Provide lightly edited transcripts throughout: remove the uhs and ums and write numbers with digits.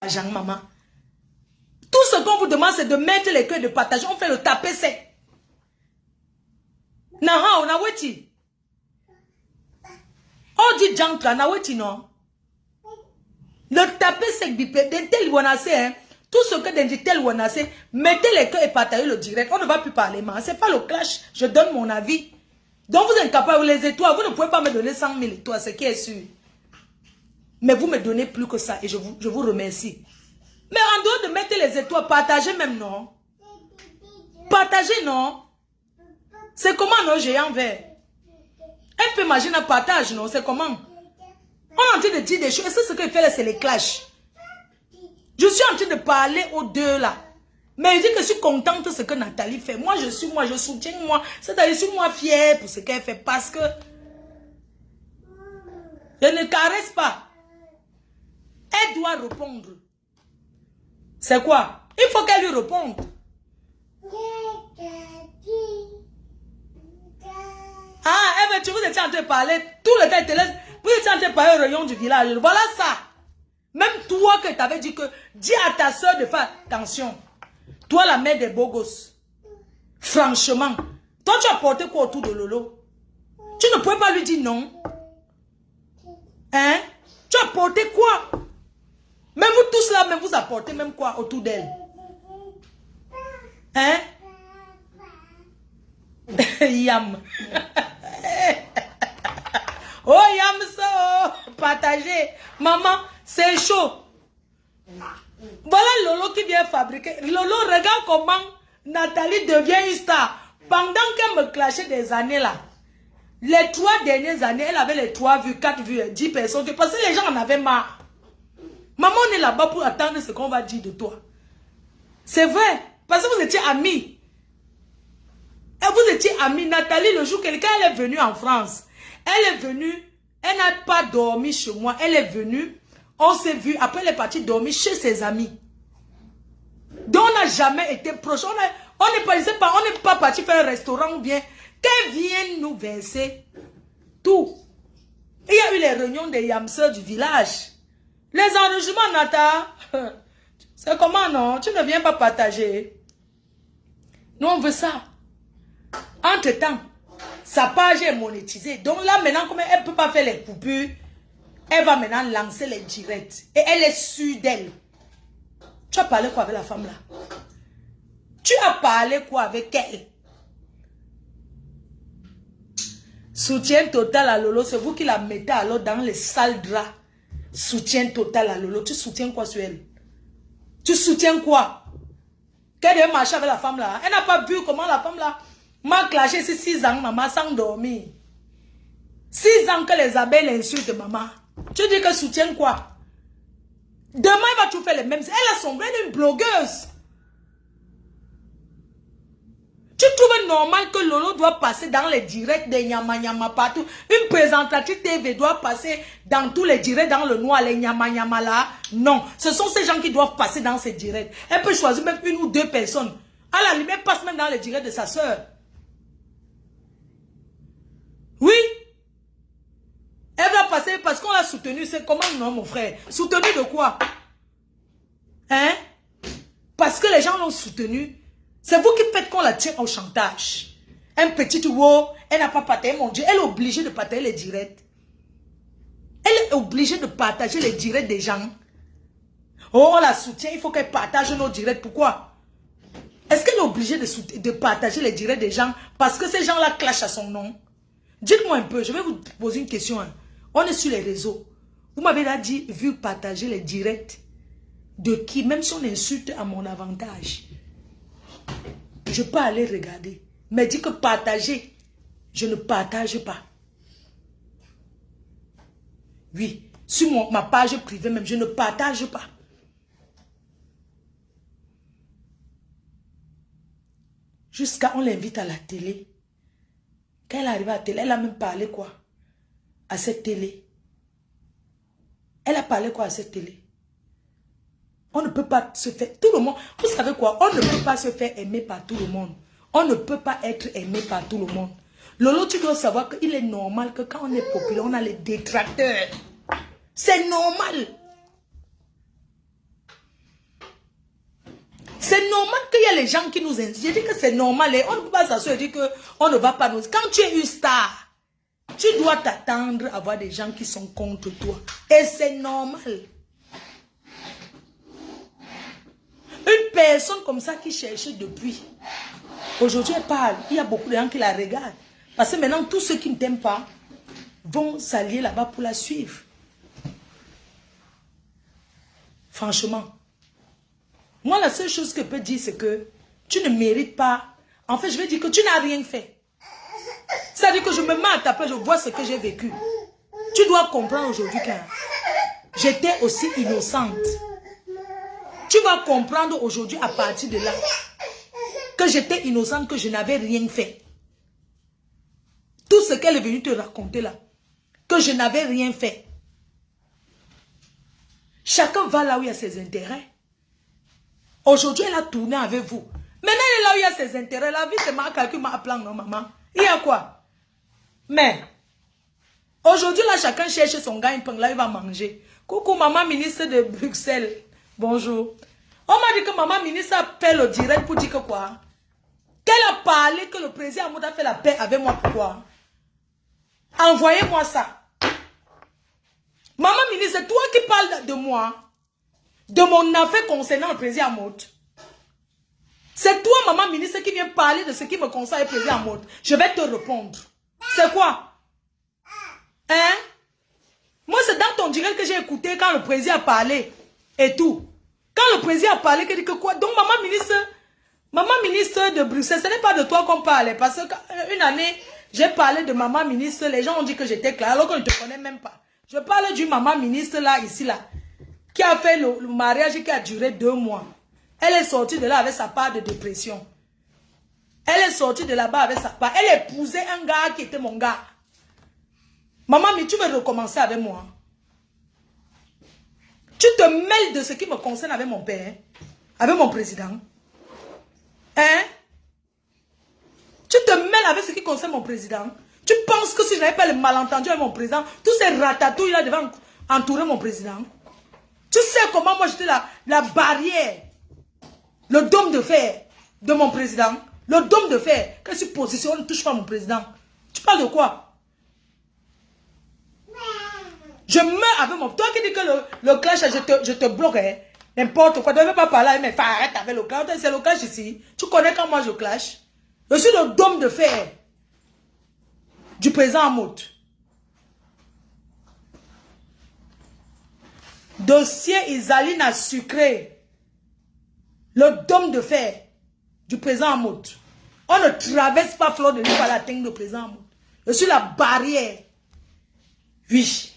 Jean, maman. Tout ce qu'on vous demande, c'est de mettre les cœurs de partager. On fait le taper sec. Non, on a weti. On dit Jantra, na weti non. Le taper sec, d'un tel wanasé, hein. Tout ce que d'un tel wanasé, mettez les cœurs et partagez le direct. On ne va plus parler, mais c'est pas le clash. Je donne mon avis. Donc vous êtes capable, les étoiles, vous ne pouvez pas me donner 100 000 étoiles, ce qui est sûr. Mais vous me donnez plus que ça et je vous remercie. Mais en dehors de mettre les étoiles, partagez même, non? Partagez, non? C'est comment nos géants verts? Un peu imaginer un partage, non? C'est comment? On est en train de dire des choses. C'est ce qu'il fait là, c'est les clashs. Je suis en train de parler aux deux là. Mais je dis que je suis contente de ce que Nathalie fait. Moi, je soutiens moi. C'est-à-dire, je suis moi fière pour ce qu'elle fait. Parce que je ne caresse pas. Elle doit répondre. C'est quoi? Il faut qu'elle lui réponde. Ah, eh ben, tu vous étiez en train de parler. Tout le temps, vous étiez en train de parler au rayon du village. Voilà ça. Même toi que tu avais dit que, dis à ta soeur de faire attention. Toi, la mère des beaux gosses. Franchement. Toi, tu as porté quoi autour de Lolo? Tu ne pouvais pas lui dire non. Hein? Tu as porté quoi? Même vous tous là, même vous apportez même quoi autour d'elle? Hein? Yam. Oh, yam ça. Partagez. Maman, c'est chaud. Voilà Lolo qui vient fabriquer. Lolo, regarde comment Nathalie devient une star. Pendant qu'elle me clashait des années là. Les 3 dernières années, elle avait les 3 vues, 4 vues, 10 personnes. Parce que les gens en avaient marre. Maman, on est là-bas pour attendre ce qu'on va dire de toi. C'est vrai. Parce que vous étiez amis. Et vous étiez amis. Nathalie, le jour quelqu'un elle est venue en France. Elle est venue. Elle n'a pas dormi chez moi. Elle est venue. On s'est vu. Après, elle est partie dormir chez ses amis. Donc, on n'a jamais été proche. On n'est pas parti faire un restaurant ou bien qu'elle vienne nous verser tout. Il y a eu les réunions des yamseurs du village. Les enregistrements, Nata, c'est comment non? Tu ne viens pas partager. Nous, on veut ça. Entre-temps, sa page est monétisée. Donc là, maintenant, comme elle ne peut pas faire les coupures, elle va maintenant lancer les directs. Et elle est sûre d'elle. Tu as parlé quoi avec la femme là? Tu as parlé quoi avec elle? Soutien total à Lolo, c'est vous qui la mettez alors dans les sales draps. Soutien total à Lolo. Tu soutiens quoi sur elle? Tu soutiens quoi? Qu'elle ait marché avec la femme là. Elle n'a pas vu comment la femme là m'a clashé ici 6 ans, maman, sans dormir. 6 ans que les abeilles l'insultent, maman. Tu dis que soutien quoi? Demain, elle va tout faire les mêmes. Elle a sombré, elle est une blogueuse. Tu trouves normal que Lolo doit passer dans les directs de Nyama Nyama partout? Une présentatrice TV doit passer dans tous les directs, dans le noir, les Nyama Nyama là? Non. Ce sont ces gens qui doivent passer dans ces directs. Elle peut choisir même 1 ou 2 personnes. À la limite, elle passe même dans les directs de sa soeur. Oui. Elle va passer parce qu'on l'a soutenue. C'est comment non, mon frère? Soutenue de quoi? Hein? Parce que les gens l'ont soutenue. C'est vous qui faites qu'on la tient au chantage. Un petit wow, elle n'a pas partagé, mon Dieu. Elle est obligée de partager les directs. Elle est obligée de partager les directs des gens. Oh, on la soutient, il faut qu'elle partage nos directs. Pourquoi? Est-ce qu'elle est obligée de partager les directs des gens parce que ces gens-là clashent à son nom? Dites-moi un peu, je vais vous poser une question. Hein. On est sur les réseaux. Vous m'avez là dit, vu partager les directs de qui? Même si on insulte à mon avantage. Je peux aller regarder. Mais dit que partager, je ne partage pas. Oui, sur ma page privée même, je ne partage pas. Jusqu'à on l'invite à la télé. Quand elle arrive à la télé, elle a même parlé quoi? À cette télé. Elle a parlé quoi à cette télé? On ne peut pas se faire... Tout le monde... Vous savez quoi? On ne peut pas se faire aimer par tout le monde. On ne peut pas être aimé par tout le monde. Lolo, tu dois savoir qu'il est normal que quand on est populaire, on a les détracteurs. C'est normal. normal qu'il y a les gens qui nous insultent. J'ai dit que c'est normal. Et on ne peut pas s'asseoir et dire qu'on ne va pas nous... Quand tu es une star, tu dois t'attendre à voir des gens qui sont contre toi. Et c'est normal. Une personne comme ça qui cherchait depuis. Aujourd'hui, elle parle. Il y a beaucoup de gens qui la regardent. Parce que maintenant, tous ceux qui ne t'aiment pas vont s'allier là-bas pour la suivre. Franchement. Moi, la seule chose que je peux dire, c'est que tu ne mérites pas. En fait, je vais dire que tu n'as rien fait. C'est-à-dire que je me mets à ta place, je vois ce que j'ai vécu. Tu dois comprendre aujourd'hui que j'étais aussi innocente. Tu vas comprendre aujourd'hui à partir de là que j'étais innocente, que je n'avais rien fait. Tout ce qu'elle est venue te raconter là, que je n'avais rien fait. Chacun va là où il y a ses intérêts. Aujourd'hui, elle a tourné avec vous. Maintenant, elle est là où il y a ses intérêts. La vie, c'est ma calcul, ma plan, non, maman. Il y a quoi? Mais, aujourd'hui, là, chacun cherche son gagne-pain. Là, il va manger. Coucou, maman ministre de Bruxelles. Bonjour. On m'a dit que maman ministre a fait le direct pour dire que quoi? Qu'elle a parlé que le président Mout a fait la paix avec moi. Pourquoi? Envoyez-moi ça. Maman ministre, c'est toi qui parles de moi. De mon affaire concernant le président Mout. C'est toi, maman ministre, qui vient parler de ce qui me concerne le président Mout. Je vais te répondre. C'est quoi? Hein? Moi, c'est dans ton direct que j'ai écouté quand le président a parlé. Et tout. Quand le président a parlé, qu'il dit que quoi? Donc, maman ministre de Bruxelles, ce n'est pas de toi qu'on parle. Parce qu'une année, j'ai parlé de maman ministre. Les gens ont dit que j'étais claire, alors qu'on ne te connaît même pas. Je parle du maman ministre là, ici, là. Qui a fait le mariage qui a duré 2 mois. Elle est sortie de là avec sa part de dépression. Elle est sortie de là-bas avec sa part. Elle épousait un gars qui était mon gars. Maman, mais tu veux recommencer avec moi? Tu te mêles de ce qui me concerne avec mon père, avec mon président. Hein? Tu te mêles avec ce qui concerne mon président. Tu penses que si je n'avais pas le malentendu avec mon président, tous ces ratatouilles là devaient entourer mon président? Tu sais comment moi j'étais la barrière, le dôme de fer de mon président, le dôme de fer, que si position ne touche pas mon président. Tu parles de quoi? Je meurs avec mon... Toi qui dis que le clash, je te bloque, hein? N'importe quoi, tu ne veux pas parler, mais arrête avec le clash, c'est le clash ici. Tu connais quand moi je clash? Je suis le dôme de fer du président Mout. Dossier Isaline sucré. Le dôme de fer du président Mout. On ne traverse pas Fleur de Lys pour atteindre le président Mout. Je suis la barrière. Oui.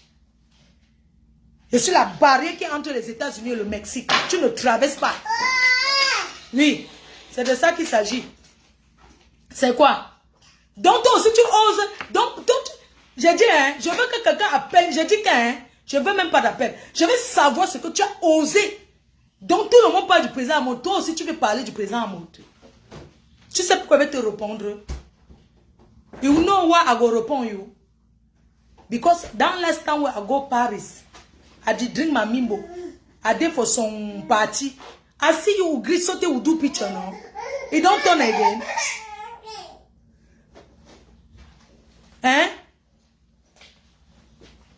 Je suis la barrière qui est entre les États-Unis et le Mexique. Tu ne traverses pas. Oui. C'est de ça qu'il s'agit. C'est quoi? Donc toi aussi tu oses. Donc j'ai dit, hein, je veux que quelqu'un appelle. J'ai dit que, hein, je ne veux même pas d'appel. Je veux savoir ce que tu as osé. Donc tout le monde parle du président Amout. Toi aussi tu veux parler du président Amout. Tu sais pourquoi je vais te répondre? You know why I go répond you? Because dans l'instant où I go Paris, I did drink my mimbo. I did for some party. I see you greet something will do picture now. You don't turn again. Hein?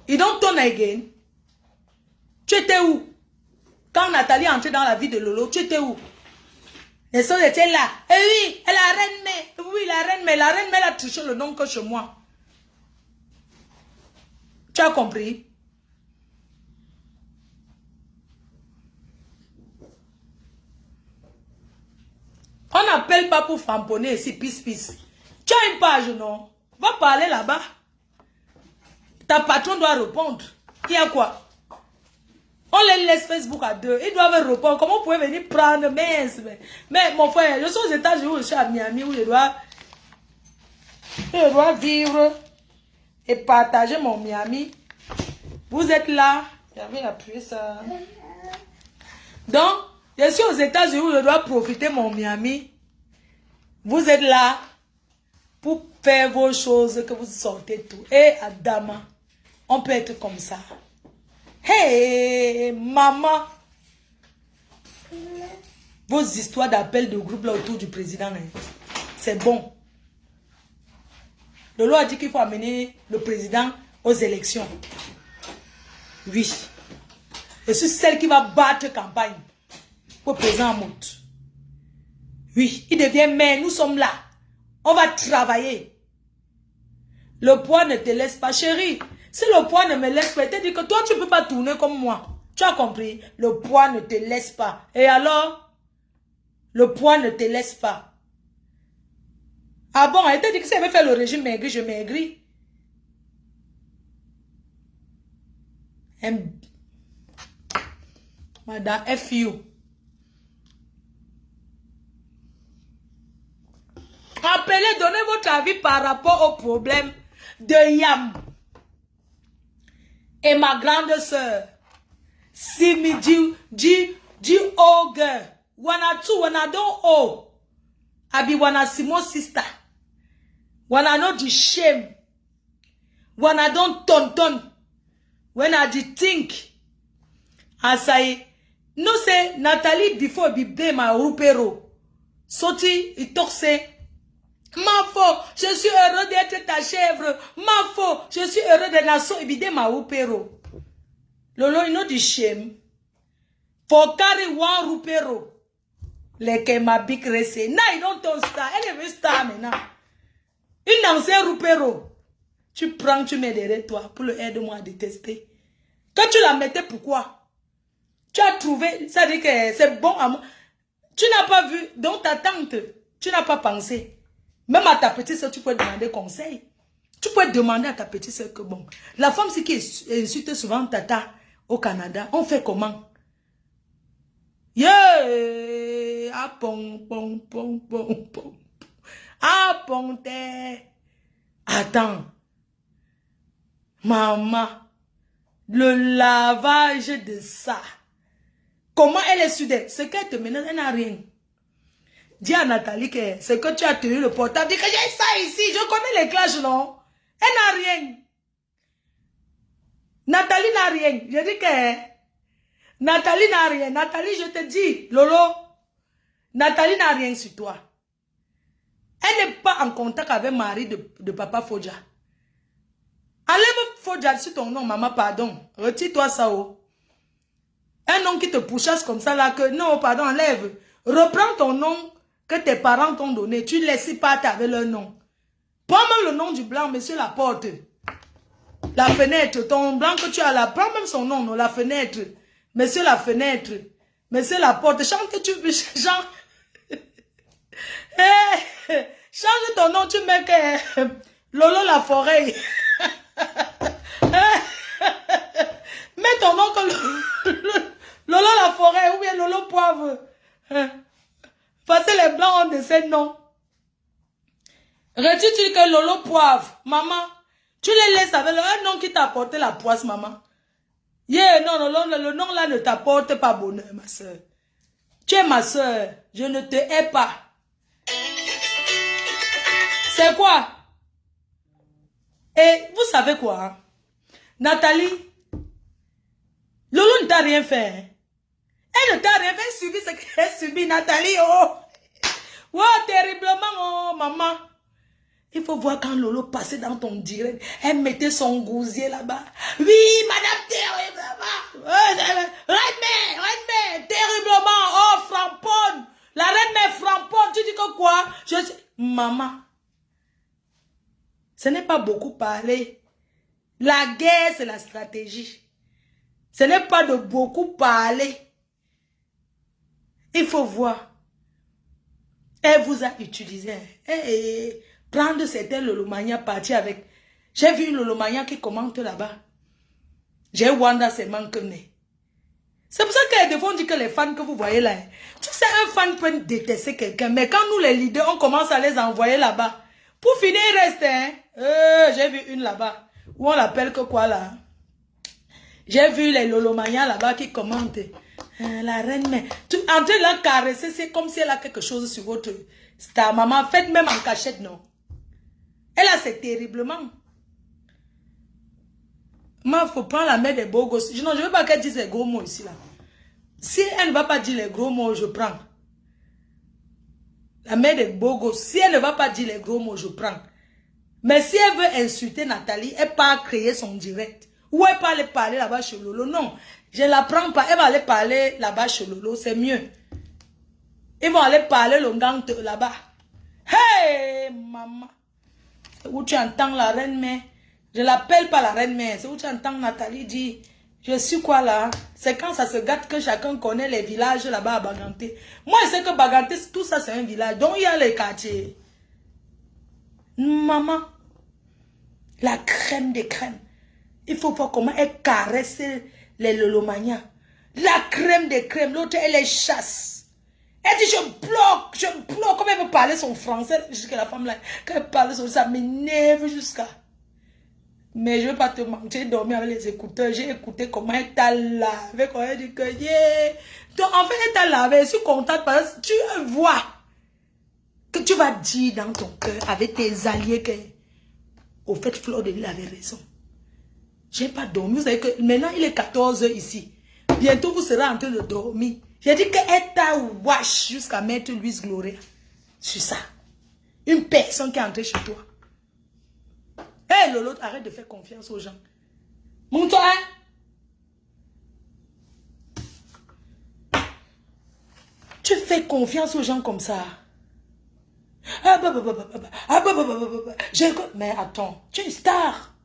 You don't turn again. Tu étais où? Quand Nathalie est entrée dans la vie de Lolo, tu étais où? Les soeurs étaient là. Eh oui, elle a reine mais. Oui, la reine mais elle a triché le nom que chez moi. Tu as compris? On n'appelle pas pour famponner ici, pisse. Tu as une page, non? Va parler là-bas. Ta patron doit répondre. Il y a quoi? On les laisse Facebook à 2. Ils doivent répondre. Comment vous pouvez venir prendre? Mais mon frère, je suis aux États-Unis, je suis à Miami, où je dois vivre et partager mon Miami. Vous êtes là. J'avais appuyé ça. Donc, je suis aux États-Unis où je dois profiter de mon Miami. Vous êtes là pour faire vos choses, que vous sortez tout. Et Adama, on peut être comme ça. Hey, maman. vos histoires d'appel de groupe là autour du président. Hein. C'est bon. Lolo a dit qu'il faut amener le président aux élections. Oui. Je suis celle qui va battre campagne pour le président Mout. Oui, il devient maire, nous sommes là. On va travailler. Le poids ne te laisse pas, chérie. Si le poids ne me laisse pas, il te dit que toi, tu ne peux pas tourner comme moi. Tu as compris? Le poids ne te laisse pas. Et alors? Le poids ne te laisse pas. Ah bon, elle t'a dit que si elle veut faire le régime maigri, je maigris. Madame FU. Appelez, donnez votre avis par rapport au problème de Yam. Et ma grande soeur. Simi Ji Oge. Wana tu, wana don o. Abi wana simo sister. Wana no di shame. Wana don tonton. When I did think. As I no say Nathalie before be blame my rupero. Soti it talk say. Ma faux, je suis heureux d'être ta chèvre. Ma faux, je suis heureux de la so ibide ma rupero. Lolo you know the shame. For carry one rupero. Like ma big race. Now you don't turn star. Elle veut star maintenant. Une ancienne roupero. Tu prends, tu mets derrière toi pour le aider moi à détester. Quand tu la mettais, pourquoi? Tu as trouvé, ça dit que c'est bon à moi. Tu n'as pas vu, donc ta tante, tu n'as pas pensé. Même à ta petite soeur, tu peux demander conseil. Tu peux demander à ta petite soeur que bon. La femme, c'est qui insulte souvent tata au Canada. On fait comment? Yeah! Ah, pong, pong, pong, pong, pong. Ah, pong, te. Attends. Maman. Le lavage de ça. Comment elle est soudaine? Ce qu'elle te menace, elle n'a rien. Dis à Nathalie que c'est que tu as tenu le portable. Dis que j'ai ça ici. Je connais les clashs, non? Elle n'a rien. Nathalie n'a rien. Je dis que Nathalie n'a rien. Nathalie, je te dis, Lolo, Nathalie n'a rien sur toi. Elle n'est pas en contact avec Marie de Papa Fodja. Enlève Fodja sur ton nom, maman, pardon. Retire-toi ça, oh. Un nom qui te pourchasse comme ça, là, que non, pardon, enlève. Reprends ton nom que tes parents t'ont donné. Tu ne laisses pas avec leur nom. Prends même le nom du blanc, monsieur Laporte. La fenêtre, ton blanc que tu as là, prends même son nom, non, la fenêtre. Monsieur la fenêtre. Monsieur Laporte, chante que tu veux, chante. Hey, change ton nom, tu mets que Lolo la forêt. Mets ton nom que Lolo la forêt ou bien Lolo poivre. Parce que les blancs ont de ces noms. Retire-tu que Lolo poivre, maman? Tu les laisses avec un nom qui t'a apporté la poisse, maman. Yeah, non, le nom là ne t'apporte pas bonheur, ma soeur. Tu es ma soeur, je ne te hais pas. C'est quoi? Et vous savez quoi? Hein? Nathalie, Lolo ne t'a rien fait. Hein? Elle ne t'a rien fait subir ce qu'elle subit, Nathalie. Oh, wow, terriblement, oh, maman. Il faut voir quand Lolo passait dans ton direct. Elle mettait son gosier là-bas. Oui, madame, terriblement. Reine-mère, terriblement. Oh, framponne. La reine-mère framponne. Tu dis que quoi? Je sais. Maman. Ce n'est pas beaucoup parler. La guerre, c'est la stratégie. Ce n'est pas de beaucoup parler. Il faut voir. Elle vous a utilisé. Prendre certains Lolomania, partir avec. J'ai vu une Lolomania qui commente là-bas. J'ai Wanda, c'est manqué. C'est pour ça que des fois on dit que les fans que vous voyez là. Tu sais, un fan peut détester quelqu'un. Mais quand nous les leaders, on commence à les envoyer là-bas. Pour finir, il reste. Hein? J'ai vu une là-bas. Où on l'appelle que quoi là? J'ai vu les Lolomania là-bas qui commentent. La reine, mais tu en train de la caresser, c'est comme si elle a quelque chose sur votre star. Maman, faites même en cachette, non? Elle a c'est terriblement. Moi, il faut prendre la mère des beaux gosses. Non, je ne veux pas qu'elle dise les gros mots ici là. Si elle ne va pas dire les gros mots, je prends. La mère de Bogo, si elle ne va pas dire les gros mots, je prends. Mais si elle veut insulter Nathalie, elle part créer son direct. Ou elle peut aller parler là-bas chez Lolo. Non, je ne la prends pas. Elle va aller parler là-bas chez Lolo, c'est mieux. Ils vont aller parler le gang là-bas. Hey, maman. C'est où tu entends la reine-mère. Je l'appelle pas la reine-mère. C'est où tu entends Nathalie dire, je suis quoi là? C'est quand ça se gâte que chacun connaît les villages là-bas à Baganté. Moi, je sais que Baganté, tout ça c'est un village. Donc il y a les quartiers. Maman, la crème des crèmes. Il faut voir comment elle caresse les Lolomania. La crème des crèmes. L'autre, elle les chasse. Elle dit, je bloque. Comment elle veut parler son français? Jusqu'à la femme là, quand elle parle son ça m'énerve jusqu'à. Mais je ne vais pas te mentir, j'ai dormi avec les écouteurs. J'ai écouté comment elle t'a lavé. Quand elle dit que, yeah. Donc, en fait, elle t'a lavé. Je suis contente parce que tu vois que tu vas dire dans ton cœur avec tes alliés que, au fait, Fleur de Lys avait raison. Je n'ai pas dormi. Vous savez que maintenant, il est 14 h ici. Bientôt, vous serez en train de dormir. J'ai dit qu'elle t'a wash jusqu'à mettre Louise Gloria sur ça. Une personne qui est entrée chez toi. Hé, hey, Lolo, arrête de faire confiance aux gens. Montre-toi, hein? Tu fais confiance aux gens comme ça. Mais attends, tu es une star.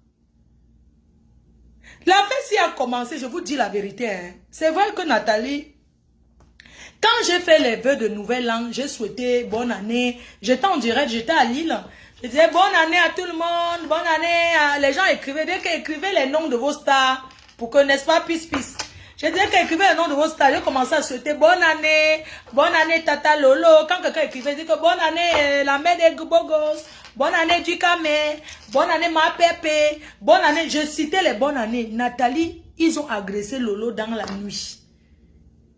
La fête si a commencé, je vous dis la vérité. Hein. C'est vrai que Nathalie, quand j'ai fait les vœux de nouvel an, j'ai souhaité bonne année. J'étais en direct, j'étais à Lille. Je disais bonne année à tout le monde, bonne année. Les gens écrivaient, dès qu'ils écrivaient les noms de vos stars, pour que, n'est-ce pas, peace. Je disais qu'ils écrivaient les noms de vos stars, j'ai commencé à souhaiter bonne année Tata Lolo. Quand quelqu'un écrivait, dit que bonne année la mère des Bogos, bonne année du Camé, bonne année ma Pépé, bonne année. Je citais les bonnes années. Nathalie, ils ont agressé Lolo dans la nuit.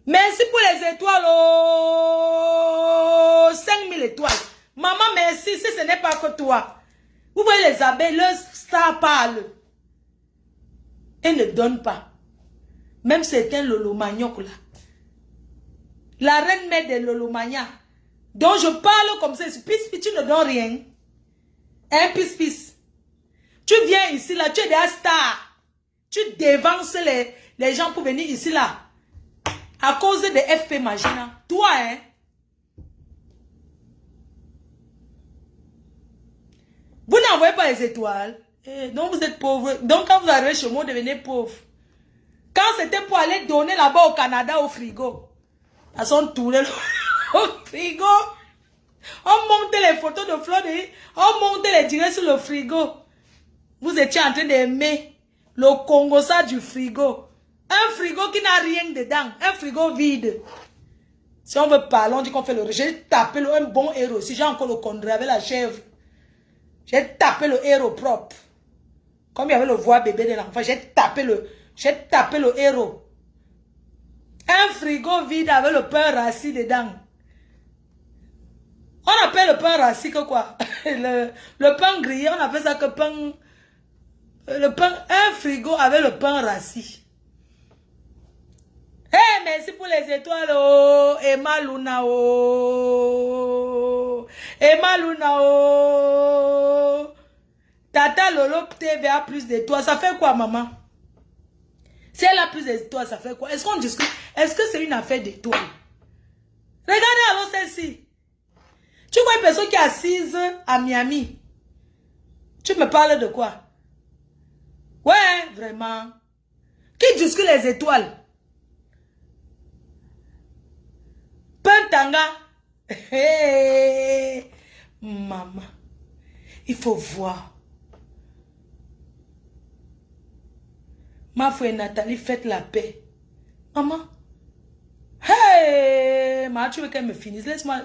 Merci pour les étoiles, oh, 5000 étoiles. Maman, merci, si ce n'est pas que toi. Vous voyez les abeilles, leur star parle. Et ne donne pas. Même certains Lolo Magnoc là. La reine mère de Lolo Magna. Donc je parle comme ça. Pis, tu ne donnes rien. Hein, pis. Tu viens ici là, tu es des stars. Tu dévances les gens pour venir ici là. À cause de FP Magina. Toi, hein. Vous n'envoyez pas les étoiles. Donc vous êtes pauvre. Donc quand vous arrivez chez moi, vous devenez pauvre. Quand c'était pour aller donner là-bas au Canada au frigo. Ils sont tournés au frigo. On montait les photos de Fleur de Lys. On montait les directs sur le frigo. Vous étiez en train d'aimer le Congo ça du frigo. Un frigo qui n'a rien dedans. Un frigo vide. Si on veut parler, on dit qu'on fait le... J'ai tapé un bon héros. Si j'ai encore le condré avec la chèvre. J'ai tapé le héros propre. Comme il y avait le voix bébé de l'enfant, j'ai tapé le héros. Un frigo vide avec le pain rassis dedans. On appelle le pain rassis que quoi? le pain grillé, on appelle ça que pain... un frigo avec le pain rassis. Hey, merci pour les étoiles, oh, Emma Luna, oh, Tata Lolo TV a plus d'étoiles, ça fait quoi, maman? Si elle a plus d'étoiles, ça fait quoi? Est-ce qu'on discute? Est-ce que c'est une affaire d'étoiles? Regardez alors celle-ci. Tu vois une personne qui est assise à Miami. Tu me parles de quoi? Ouais, vraiment. Qui discute les étoiles? Pentanga. Hey, maman. Il faut voir. Ma frère Nathalie, faites la paix. Maman. Hey, maman, tu veux qu'elle me finisse? Laisse-moi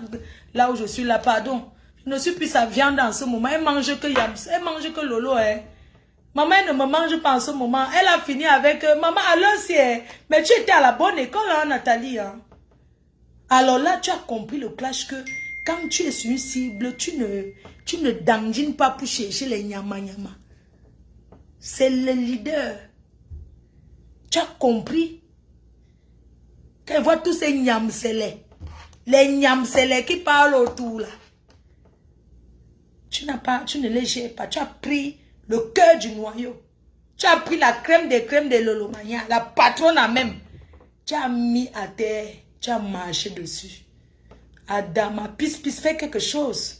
là où je suis là, pardon. Je ne suis plus sa viande en ce moment. Elle mange que Yams. Elle mange que Lolo, hein. Maman, elle ne me mange pas en ce moment. Elle a fini avec... maman, alors si... Mais tu étais à la bonne école, hein, Nathalie, hein. Alors là, tu as compris le clash que quand tu es sur une cible, tu ne dandines pas pour chercher les nyama-nyama. C'est le leader. Tu as compris? Quand elle voit tous ces nyamselés, Les nyamsele qui parlent autour là. Tu ne les gères pas. Tu as pris le cœur du noyau. Tu as pris la crème de Lolomania, la patronne même. Tu as mis à terre, tu as marché dessus. Adama, pis, fais quelque chose.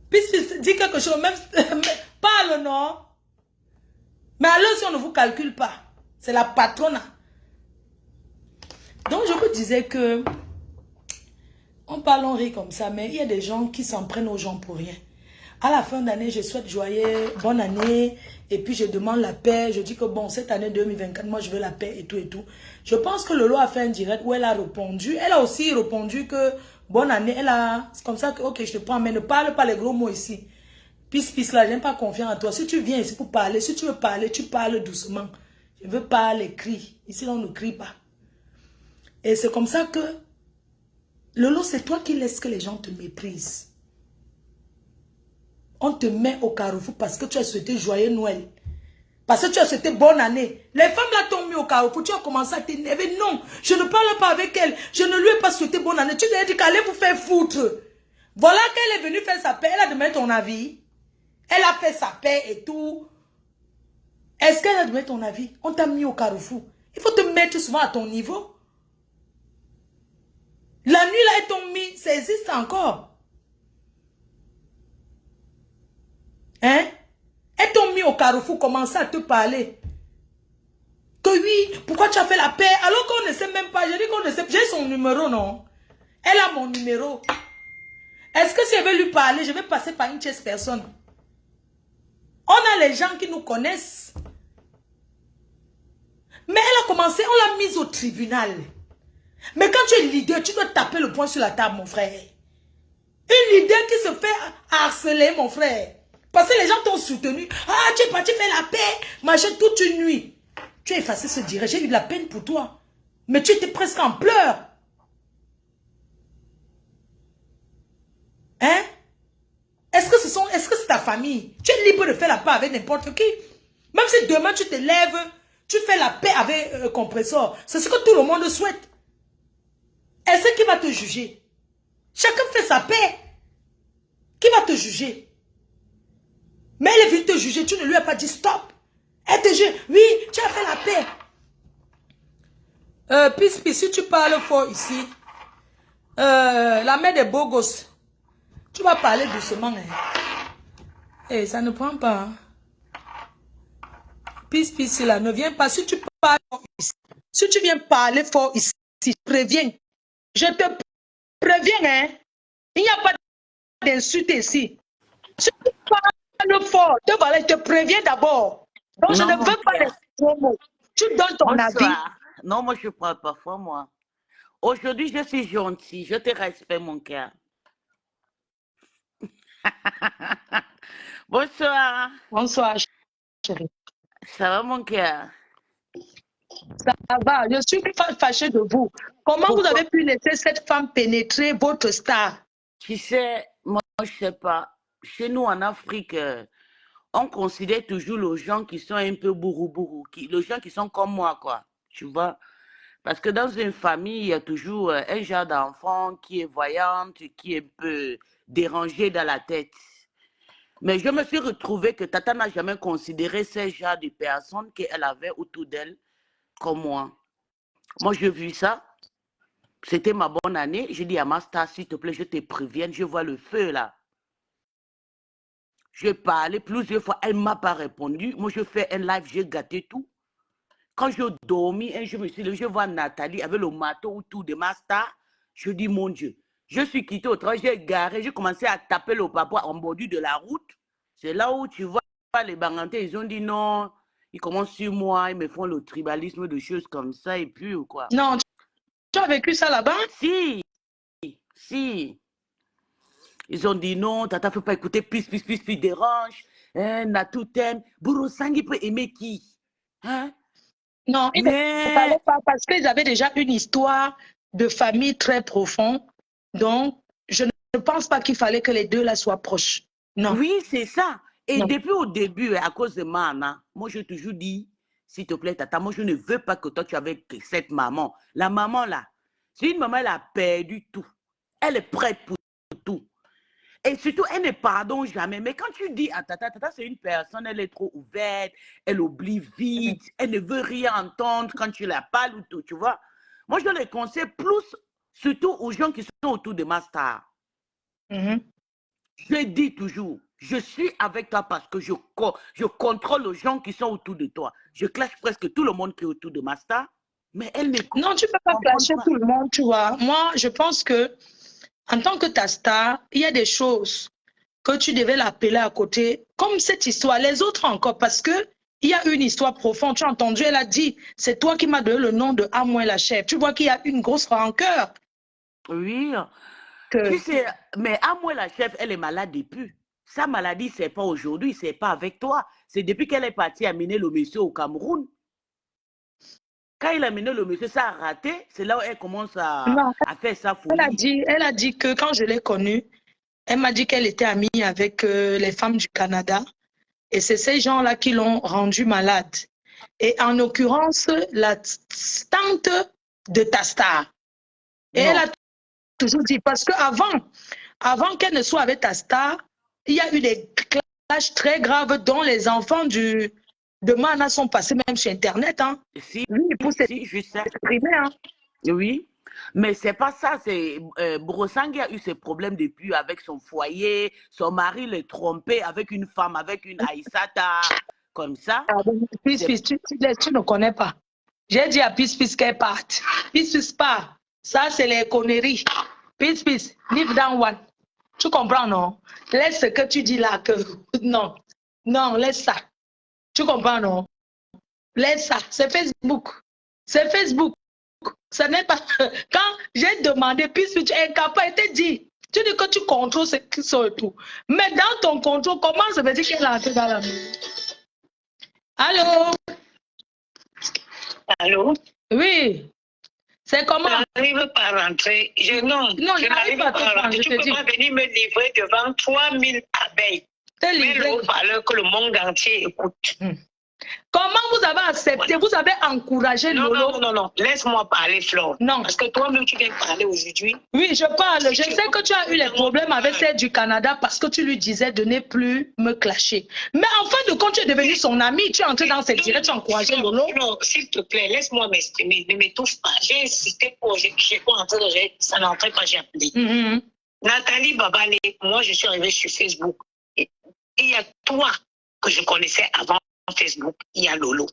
Pis, dis quelque chose, même parle, non? Mais alors si on ne vous calcule pas, c'est la patronne. Donc je vous disais que on parle, on rit comme ça, mais il y a des gens qui s'en prennent aux gens pour rien. À la fin d'année, je souhaite joyeux, bonne année, et puis je demande la paix. Je dis que bon, cette année 2024, moi je veux la paix et tout et tout. Je pense que Lolo a fait un direct où elle a répondu. Elle a aussi répondu que bonne année, c'est comme ça que ok, je te prends, mais ne parle pas les gros mots ici. Pis là, je n'ai pas confiance en toi. Si tu viens ici pour parler, si tu veux parler, tu parles doucement. Je ne veux pas les cris. Ici, on ne crie pas. Et c'est comme ça que Lolo, c'est toi qui laisses que les gens te méprisent. On te met au carrefour parce que tu as souhaité joyeux Noël. Parce que tu as souhaité bonne année. Les femmes là t'ont mis au carrefour. Tu as commencé à t'énerver. Non, je ne parle pas avec elle. Je ne lui ai pas souhaité bonne année. Tu lui as dit qu'elle allait vous faire foutre. Voilà qu'elle est venue faire sa paix. Elle a demandé ton avis. Elle a fait sa paix et tout. Est-ce qu'elle a demandé ton avis? On t'a mis au carrefour. Il faut te mettre souvent à ton niveau. La nuit là, elle t'a mis. Ça existe encore. Hein? Elles t'ont mis au carrefour, commencé à te parler. Que oui, pourquoi tu as fait la paix? Alors qu'on ne sait même pas. Je dis qu'on ne sait pas. J'ai son numéro, non? Elle a mon numéro. Est-ce que si je vais lui parler, je vais passer par une tierce personne? On a les gens qui nous connaissent. Mais elle a commencé, on l'a mise au tribunal. Mais quand tu es leader, tu dois taper le poing sur la table, mon frère. Une leader qui se fait harceler, mon frère. Parce que les gens t'ont soutenu. Ah, tu es parti faire la paix, machin, toute une nuit. Tu as effacé ce direct. J'ai eu de la peine pour toi. Mais tu étais presque en pleurs. Hein? Est-ce que c'est ta famille? Tu es libre de faire la paix avec n'importe qui. Même si demain tu te lèves, tu fais la paix avec compresseur. C'est ce que tout le monde souhaite. Est-ce qui va te juger? Chacun fait sa paix. Qui va te juger? Mais elle est venue te juger, tu ne lui as pas dit stop. Elle te juge, oui, tu as fait la paix. Pis, si tu parles fort ici, la mère des beaux gosses, tu vas parler doucement. Hein. Eh, ça ne prend pas. Hein. Pis, là, ne viens pas. Si tu parles fort ici, si tu viens parler fort ici, je te préviens. Je te préviens, hein. Il n'y a pas d'insulte ici. Si tu parles fort, je te préviens d'abord. Donc, je ne veux pas les mots. Tu donnes ton avis. Non, moi, je parle parfois, moi. Aujourd'hui, je suis gentille. Je te respecte, mon cœur. Bonsoir. Bonsoir, chérie. Ça va, mon cœur? Ça va. Je suis fâchée de vous. Comment vous avez pu laisser cette femme pénétrer votre star? Tu sais, moi, je sais pas. Chez nous, en Afrique, on considère toujours les gens qui sont un peu bourou-bourou, les gens qui sont comme moi, quoi. Tu vois? Parce que dans une famille, il y a toujours un genre d'enfant qui est voyante, qui est un peu dérangé dans la tête. Mais je me suis retrouvée que Tata n'a jamais considéré ces genres de personnes qu'elle avait autour d'elle comme moi. Moi, j'ai vu ça. C'était ma bonne année. J'ai dit à ma star, s'il te plaît, je te préviens, je vois le feu là. Je parlais plusieurs fois, elle ne m'a pas répondu. Moi, je fais un live, j'ai gâté tout. Quand je dormis, je me suis levé, je vois Nathalie avec le marteau autour de ma star. Je dis, mon Dieu, je suis quitté au travail, j'ai garé, j'ai commencé à taper le papa en bordure de la route. C'est là où tu vois les Bangantais, ils ont dit non, ils commencent sur moi, ils me font le tribalisme de choses comme ça et puis ou quoi. Non, tu as vécu ça là-bas? Si. Ils ont dit non, Tata ne faut pas écouter, puis dérange. Natou t'aime. Bourosangi peut aimer qui? Hein? Non, il ne fallait pas parce qu'ils avaient déjà une histoire de famille très profonde. Donc, je ne pense pas qu'il fallait que les deux là soient proches. Non. Oui, c'est ça. Et non. Depuis au début, à cause de Mana, moi, je toujours dit, s'il te plaît, Tata, moi, je ne veux pas que toi, tu aies avec cette maman. La maman, là, Si une maman, elle a perdu tout, elle est prête pour tout. Et surtout, elle ne pardonne jamais. Mais quand tu dis à Tata, Tata, c'est une personne, elle est trop ouverte, elle oublie vite, elle ne veut rien entendre quand tu la parles ou tout, tu vois. Moi, je les conseille plus, surtout aux gens qui sont autour de ma star. Je dis toujours, je suis avec toi parce que je contrôle les gens qui sont autour de toi. Je clash presque tout le monde qui est autour de ma star, mais elle ne Non, tu ne peux pas clasher tout le monde, tu vois. Moi, je pense que en tant que ta star, il y a des choses que tu devais l'appeler à côté, comme cette histoire, les autres encore, parce que il y a une histoire profonde. Tu as entendu, elle a dit, c'est toi qui m'as donné le nom de Amoué la chef. Tu vois qu'il y a une grosse rancœur. Oui, tu sais, mais Amoué la chef, elle est malade depuis. Sa maladie, c'est pas aujourd'hui, c'est pas avec toi. C'est depuis qu'elle est partie amener le monsieur au Cameroun. Quand il a amené le monsieur, ça a raté. C'est là où elle commence à faire sa folie. Elle a dit que quand je l'ai connue, elle m'a dit qu'elle était amie avec les femmes du Canada. Et c'est ces gens-là qui l'ont rendue malade. Et en l'occurrence, la tante de ta star. Et elle a toujours dit, parce qu'avant qu'elle ne soit avec ta star, il y a eu des clashs très graves dont les enfants de Mana sont passés même sur Internet. Hein. Si, si, je sais. Hein. Oui, mais c'est pas ça. C'est Brosangui a eu ses problèmes depuis avec son foyer. Son mari l'a trompé avec une femme, avec une Aïssata, comme ça. Pis, tu ne connais pas. J'ai dit à Pis qu'elle parte. Pis part. Ça, c'est les conneries. Pis, live down one. Tu comprends, non? Laisse ce que tu dis là. Que... Non, laisse ça. Tu comprends, non? Laisse ça. C'est Facebook. C'est Facebook. Ce n'est pas... Quand j'ai demandé, Pis, tu es incapable, elle te dit. Tu dis que tu contrôles ce qui sont et tout. Mais dans ton contrôle, comment ça veut dire qu'elle est entrée dans la maison? Allô? Allô? Oui. C'est comment? Je n'arrive pas à rentrer. Je n'arrive pas à rentrer. Tu ne peux pas venir me livrer devant 3000 abeilles. Mais le haut-parleur que le monde entier écoute. Comment vous avez accepté, vous avez encouragé Lolo? Non. Laisse-moi parler, Flore. Non. Parce que toi-même, tu viens parler aujourd'hui. Oui, je parle. Je sais que tu as eu les problèmes avec celle du Canada parce que tu lui disais de ne plus me clasher. Mais en fin de compte, tu es devenu son ami. Tu es entré dans cette direction, tu as encouragé Lolo. Non, s'il te plaît, laisse-moi m'exprimer. Ne m'étouffe pas. J'ai insisté pour... J'ai pas entré, ça n'entrait pas, j'ai appelé. Nathalie Babane, moi, je suis arrivée sur Facebook. Et il y a toi que je connaissais avant Facebook, il y a Lolo.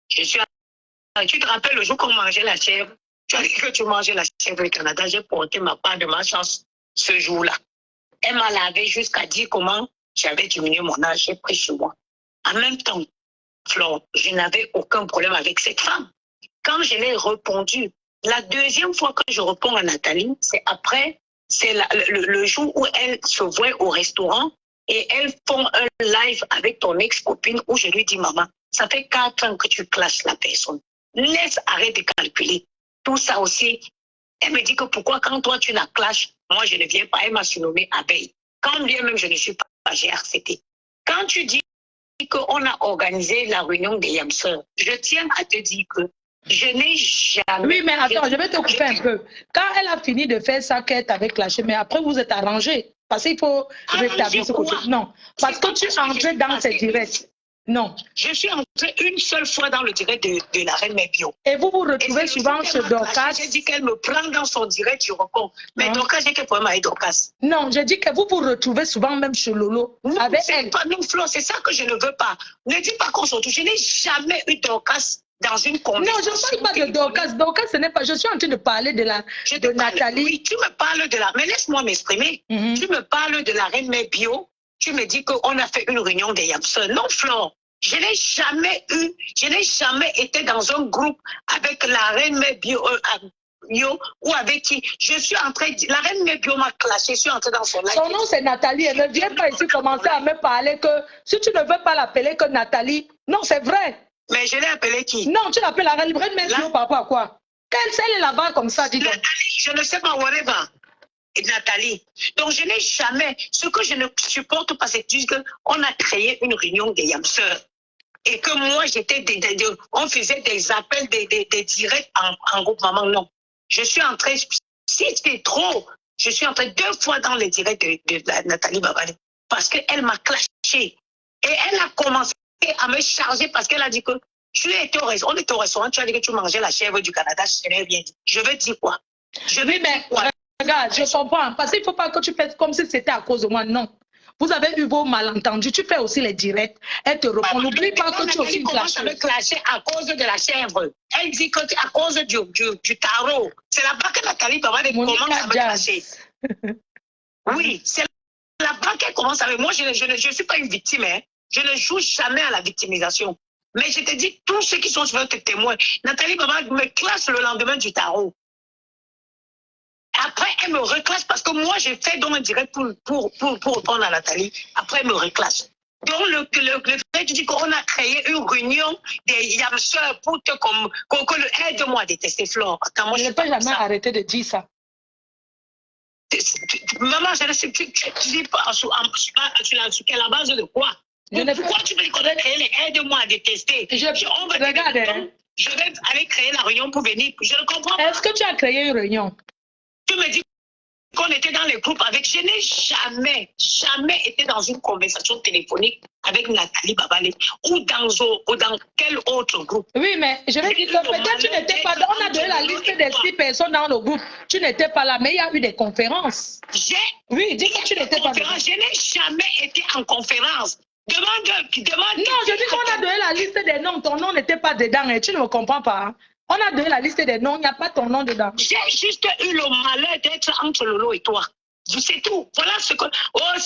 Tu te rappelles le jour qu'on mangeait la chèvre? Tu as dit que tu mangeais la chèvre au Canada. J'ai porté ma part de ma chance ce jour-là. Elle m'a lavé jusqu'à dire comment j'avais diminué mon âge. J'ai pris chez moi. En même temps, Flore, je n'avais aucun problème avec cette femme. Quand je l'ai répondu, la deuxième fois que je réponds à Nathalie, c'est après, c'est le jour où elle se voit au restaurant. Et elles font un live avec ton ex-copine où je lui dis, maman, ça fait 4 ans que tu clashes la personne. Laisse arrêter de calculer. Tout ça aussi. Elle me dit que pourquoi quand toi tu la clashes, moi je ne viens pas. Elle m'a surnommé abeille. Quand bien même je ne suis pas, j'ai accepté. Quand tu dis qu'on a organisé la réunion des Yamseurs, je tiens à te dire que je n'ai jamais... Oui, mais attends, je vais te couper un peu. Quand elle a fini de faire ça, qu'elle t'avait clashé, mais après vous êtes arrangés. Parce qu'il faut rétablir ce côté. Non, parce que tu es entré dans cette direct. Non. Je suis entrée une seule fois dans le direct de la Reine Mébio. Et vous vous retrouvez souvent sur Dorcas. J'ai dit qu'elle me prend dans son direct, je réponds. Mais Dorcas, j'ai quel problème avec Dorcas? Non, j'ai dit que vous vous retrouvez souvent même chez Lolo. Non, avec elle. Pas, non, Flo, c'est ça que je ne veux pas. Ne dis pas qu'on se retrouve. Je n'ai jamais eu Dorcas dans une conversation. Non, je ne parle pas de Dorcas. Dorcas, ce n'est pas... Je suis en train de parler de Nathalie. Oui, tu me parles de la... Mais laisse-moi m'exprimer. Tu me parles de la Reine Mère Bio. Tu me dis qu'on a fait une réunion des Yamseurs. Non, Flore. Je n'ai jamais été dans un groupe avec la Reine Mère Bio ou avec qui. Je suis entrée... La Reine Mère Bio m'a clashé. Je suis entrée dans son live. Son nom, c'est Nathalie. Elle ne vient pas ici commencer à me parler que... Si tu ne veux pas l'appeler que Nathalie... Non, c'est vrai. Mais je l'ai appelé qui? Non, tu l'appelles la Reine Mère Bio par rapport à quoi? Elle est là-bas comme ça, dis donc. Nathalie, je ne sais pas, whatever. Nathalie. Donc, je n'ai jamais... Ce que je ne supporte pas, c'est juste qu'on a créé une réunion des Yamseurs. Et que moi, on faisait des appels, des directs en groupe. Maman, non. Je suis entrée, si c'est trop, je suis entrée 2 fois dans les directs de Nathalie Babalé parce qu'elle m'a clashé. Et elle a commencé à me charger parce qu'elle a dit que tu étais on était au restaurant, tu as dit que tu mangeais la chèvre du Canada, je n'ai rien dit. Je veux dire quoi? Oui, mais regarde, je comprends. Parce qu'il ne faut pas que tu fasses comme si c'était à cause de moi. Non. Vous avez eu vos malentendus. Tu fais aussi les directs. Elle te répond. N'oublie pas que tu es aussi une commence à me clasher à cause de la chèvre. Elle dit que à cause du tarot. C'est là-bas que Nathalie Babalé commence à me clasher. Oui, c'est là-bas qu'elle commence à me... Moi, je ne suis pas une victime. Hein. Je ne joue jamais à la victimisation. Mais je te dis, tous ceux qui sont sur tes témoins, Nathalie Babalé me classe le lendemain du tarot. Après, elle me reclasse parce que moi, j'ai fait dans un direct pour répondre à Nathalie. Après, elle me reclasse. Donc, le fait, tu dis qu'on a créé une réunion des yamseurs pour te aide-moi à détester Flore. Attends, moi, je ne peux jamais arrêter de dire ça. Maman, tu dis pas sur la base de quoi? Pourquoi tu me dis qu'on a créé les aide-moi à détester? Regarde. Je vais aller créer la réunion pour venir. Je ne comprends pas. Est-ce que tu as créé une réunion? Tu me dis qu'on était dans les groupes avec... Je n'ai jamais été dans une conversation téléphonique avec Nathalie Babalé ou dans quel autre groupe. Oui, mais je vais dire que peut-être tu n'étais pas... On a donné la liste des 6 personnes dans le groupe. Tu n'étais pas là, mais il y a eu des conférences. Oui, dis que tu n'étais pas là. Je n'ai jamais été en conférence. Demande. Non, je dis qu'on a donné la liste des noms. Ton nom n'était pas dedans et tu ne me comprends pas. On a donné la liste des noms, il n'y a pas ton nom dedans. J'ai juste eu le malheur d'être entre Lolo et toi. C'est tout. Voilà ce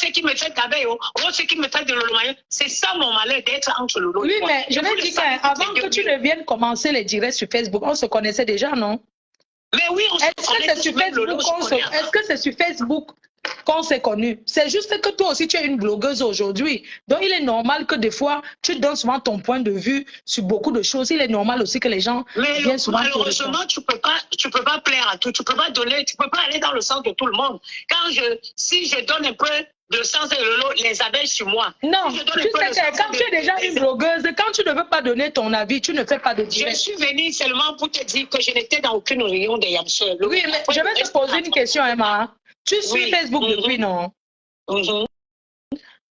qui me fait taber, ce qui me fait de Lolo Maillot. C'est ça mon malheur d'être entre Lolo et toi. Oui, mais je vais dire qu'avant que tu ne viennes commencer les directs sur Facebook, on se connaissait déjà, non? Mais oui, on se connaissait. Est-ce que c'est sur Facebook qu'on s'est connus? C'est juste que toi aussi, tu es une blogueuse aujourd'hui. Donc, il est normal que des fois, tu donnes souvent ton point de vue sur beaucoup de choses. Il est normal aussi que les gens viennent souvent... Malheureusement, tu peux pas plaire à tout. Tu peux pas aller dans le sens de tout le monde. Si je donne un peu de sens de Lolo, les abeilles sur moi. Non, tu sais que quand tu es déjà une blogueuse, quand tu ne veux pas donner ton avis, tu ne fais pas de direct. Je suis venue seulement pour te dire que je n'étais dans aucune réunion des Yamseurs. Oui, mais je vais te poser une question, Emma. Tu suis Facebook depuis, non?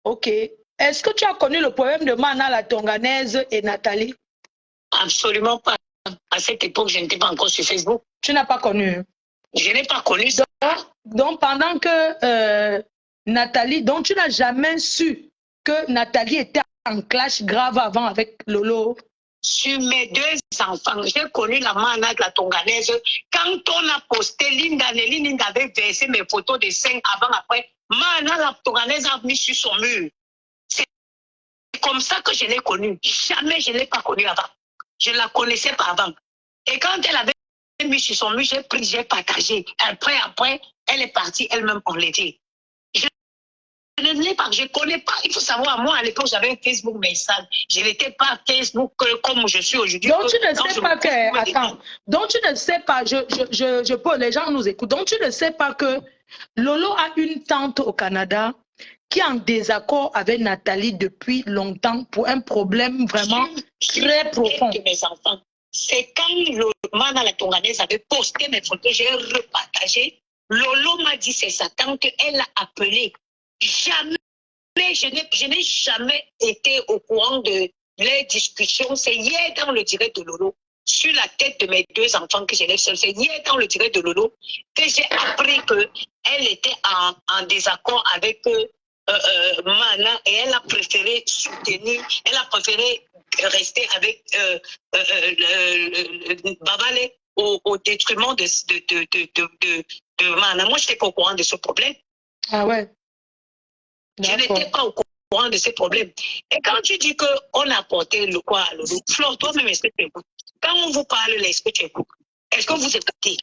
Ok. Est-ce que tu as connu le problème de Mana la Tonganaise et Nathalie? Absolument pas. À cette époque, je n'étais pas encore sur Facebook. Tu n'as pas connu? Je n'ai pas connu ça. Donc, pendant que Nathalie... Donc, tu n'as jamais su que Nathalie était en clash grave avant avec Lolo? Sur mes 2 enfants, j'ai connu la Mana de la Tonganaise. Quand on a posté, Linda avait versé mes photos de 5 avant, après. Mana la Tonganaise a mis sur son mur. C'est comme ça que je l'ai connue. Jamais je ne l'ai pas connue avant. Je ne la connaissais pas avant. Et quand elle avait mis sur son mur, j'ai partagé. Après, elle est partie elle-même enlevée. Je ne l'ai pas, je ne connais pas. Il faut savoir, moi, à l'époque, j'avais un Facebook message. Je n'étais pas Facebook comme je suis aujourd'hui. Donc, tu ne sais pas que... Attends. Donc, tu ne sais pas... Je peux... Les gens nous écoutent. Donc, tu ne sais pas que Lolo a une tante au Canada qui est en désaccord avec Nathalie depuis longtemps pour un problème vraiment très profond. Mes enfants, c'est quand le Mana la Tonganaise avait posté mes photos, j'ai repartagé. Lolo m'a dit c'est sa tante, elle l'a appelé. Jamais, je n'ai jamais été au courant de les discussions. C'est hier dans le direct de Lolo, sur la tête de mes 2 enfants que je l'ai seule. C'est hier dans le direct de Lolo que j'ai appris qu'elle était en désaccord avec Mana et elle a préféré soutenir, elle a préféré rester avec Babalé au détriment de Mana. Moi, je n'étais pas au courant de ce problème. Ah ouais. Je n'étais pas au courant de ces problèmes. Et quand tu dis qu'on a porté le quoi à Lolo, Flore, toi-même, est-ce que tu écoutes? Quand on vous parle, est-ce que tu écoutes? Est-ce que vous écoutez?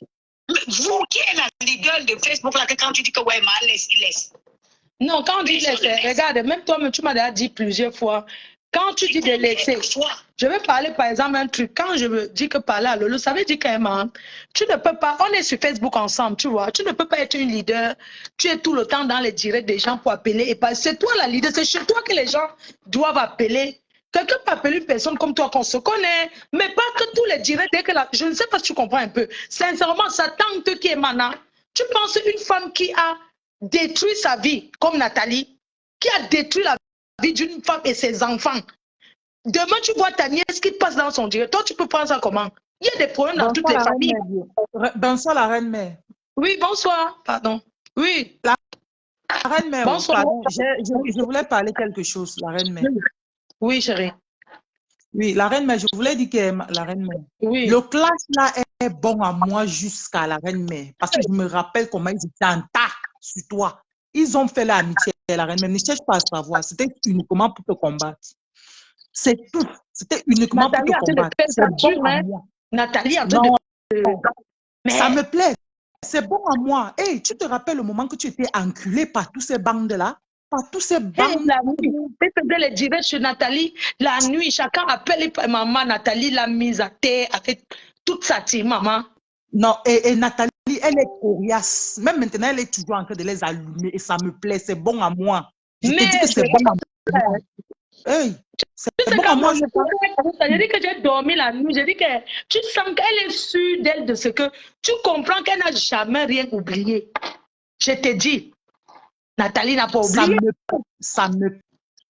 Vous qui êtes la leader de Facebook, là, quand tu dis que ouais, laisse. Non, quand on dit laisser, regarde, même toi, tu m'as déjà dit plusieurs fois, quand tu dis de laisser, je vais parler par exemple un truc, quand je me dis que parler à Lolo, ça veut dire quand même, tu ne peux pas, on est sur Facebook ensemble, tu vois, tu ne peux pas être une leader, tu es tout le temps dans les directs des gens pour appeler, et c'est toi la leader, c'est chez toi que les gens doivent appeler, Quelqu'un peut appeler une personne comme toi qu'on se connaît, mais pas que tous les directs. Je ne sais pas si tu comprends un peu. Sincèrement, sa tante qui est Mana, tu penses une femme qui a détruit sa vie, comme Nathalie, qui a détruit la vie d'une femme et ses enfants. Demain, tu vois ta nièce qui passe dans son direct. Toi, tu peux prendre ça comment? Il y a des problèmes dans toutes les familles. Bonsoir la reine mère. Oui, bonsoir. Pardon. Oui. La reine mère, Bonsoir. pardon, je voulais parler quelque chose, la reine mère. Oui, chérie. Oui, la reine mère, je voulais dire que la reine mère. Oui. Le clash là est bon à moi jusqu'à la reine mère. Parce que je me rappelle comment ils étaient en tas sur toi. Ils ont fait l'amitié, la reine mère. Ne cherche pas à savoir. C'était uniquement pour te combattre. C'est tout. C'était uniquement Nathalie pour te combattre. C'est bon à moi. Nathalie en train Non, de... ça me plaît. C'est bon à moi. Hey, tu te rappelles le moment que tu étais enculé par tous ces bandes-là? Par tous ces bandes. La nuit, elle faisait les directs chez Nathalie. La nuit, chacun appelle maman. Nathalie l'a mise à terre avec toute sa team, maman. Non, et Nathalie, elle est coriace. Même maintenant, elle est toujours en train de les allumer et ça me plaît. C'est bon à moi. Je te dis que c'est bon à moi. Hey, c'est bon à moi. Je dis que j'ai dormi la nuit. Je dis que tu sens qu'elle est sûre d'elle de ce que tu comprends qu'elle n'a jamais rien oublié. Je te dis, Nathalie n'a pas oublié. Ça me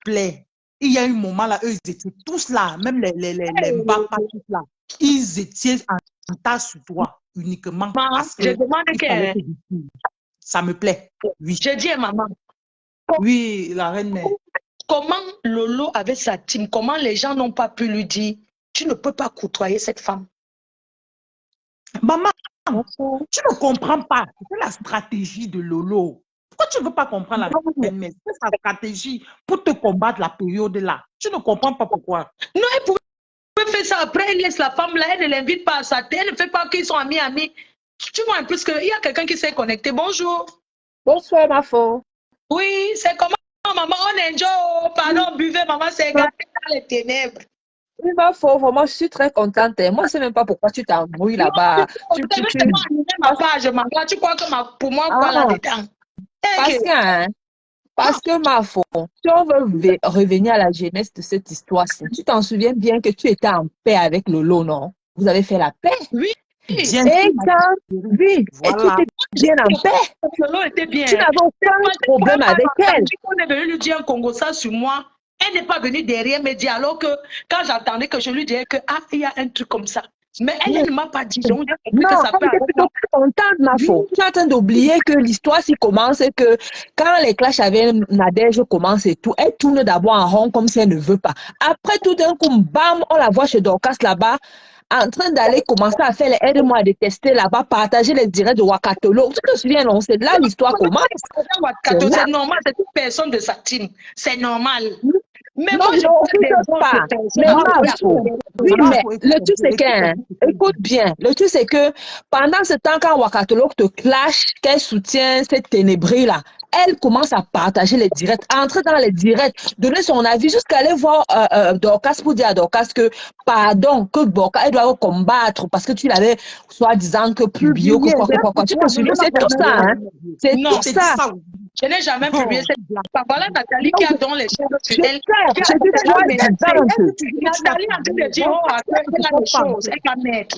plaît. Il y a un moment là, eux, ils étaient tous là, même les Mbappa, tous là. Ils étaient en tas sur toi, uniquement parce que je demande que... ça me plaît. Oui. Je dis à maman. Oui, la reine mère. Comment Lolo avait sa team, comment les gens n'ont pas pu lui dire, tu ne peux pas côtoyer cette femme. Maman, tu ne comprends pas. C'est la stratégie de Lolo. Pourquoi tu ne veux pas comprendre la reine mère? C'est sa stratégie pour te combattre la période là. Tu ne comprends pas pourquoi. Non, elle pouvait faire ça après, elle laisse la femme là, elle ne l'invite pas à sa tête, elle ne fait pas qu'ils sont amis. Tu vois un peu ce qu'il y a quelqu'un qui s'est connecté. Bonjour. Bonsoir, ma fille. Oui, c'est comment, maman? On est Joe. Pardon, buvez, maman, c'est gâté dans les ténèbres. Oui, ma fille, vraiment, je suis très contente. Moi, je ne sais même pas pourquoi tu t'embrouilles là-bas. Tu crois que pour moi, quoi là-dedans? Parce que ma fille, si on veut revenir à la jeunesse de cette histoire-ci, tu t'en souviens bien que tu étais en paix avec Lolo, non? Vous avez fait la paix? Oui. Oui, voilà. Et tu étais bien en paix. Lolo était bien. Tu n'avais aucun problème avec elle. On est venu lui dire un Congo ça sur moi. Elle n'est pas venue derrière me dire, alors que quand j'entendais que je lui disais que il y a un truc comme ça. Mais elle ne m'a pas dit. Donc, non, elle était plutôt contente, ma fille. Tu es en train d'oublier que l'histoire s'y commence et que quand les clashs avec Nadège commencent et tout, elle tourne d'abord en rond comme si elle ne veut pas. Après, tout d'un coup, bam, on la voit chez Dorcas là-bas, en train d'aller commencer à faire les aide-moi à détester là-bas, partager les directs de Wakatolo. Tu te souviens, non? C'est là l'histoire commence. C'est normal, c'est une personne de sa team. C'est normal. Mais non, moi, je ne pas. Mais oui, mais le truc c'est que, écoute bien, le truc c'est que pendant ce temps, quand Wakatolo te clash, qu'elle soutient cette ténébrie là, elle commence à partager les directs, entrer dans les directs, donner son avis, jusqu'à aller voir Dorcas pour dire à Dorcas que, pardon, que Dorcas, elle doit combattre parce que tu l'avais soi-disant que publié ou que quoi. Tu te souviens, c'est tout ça, hein? C'est tout ça. Je n'ai jamais publié cette voilà Nathalie qui a dans les choses sur elle. Nathalie a dit de dire, elle a des choses, elle va mettre.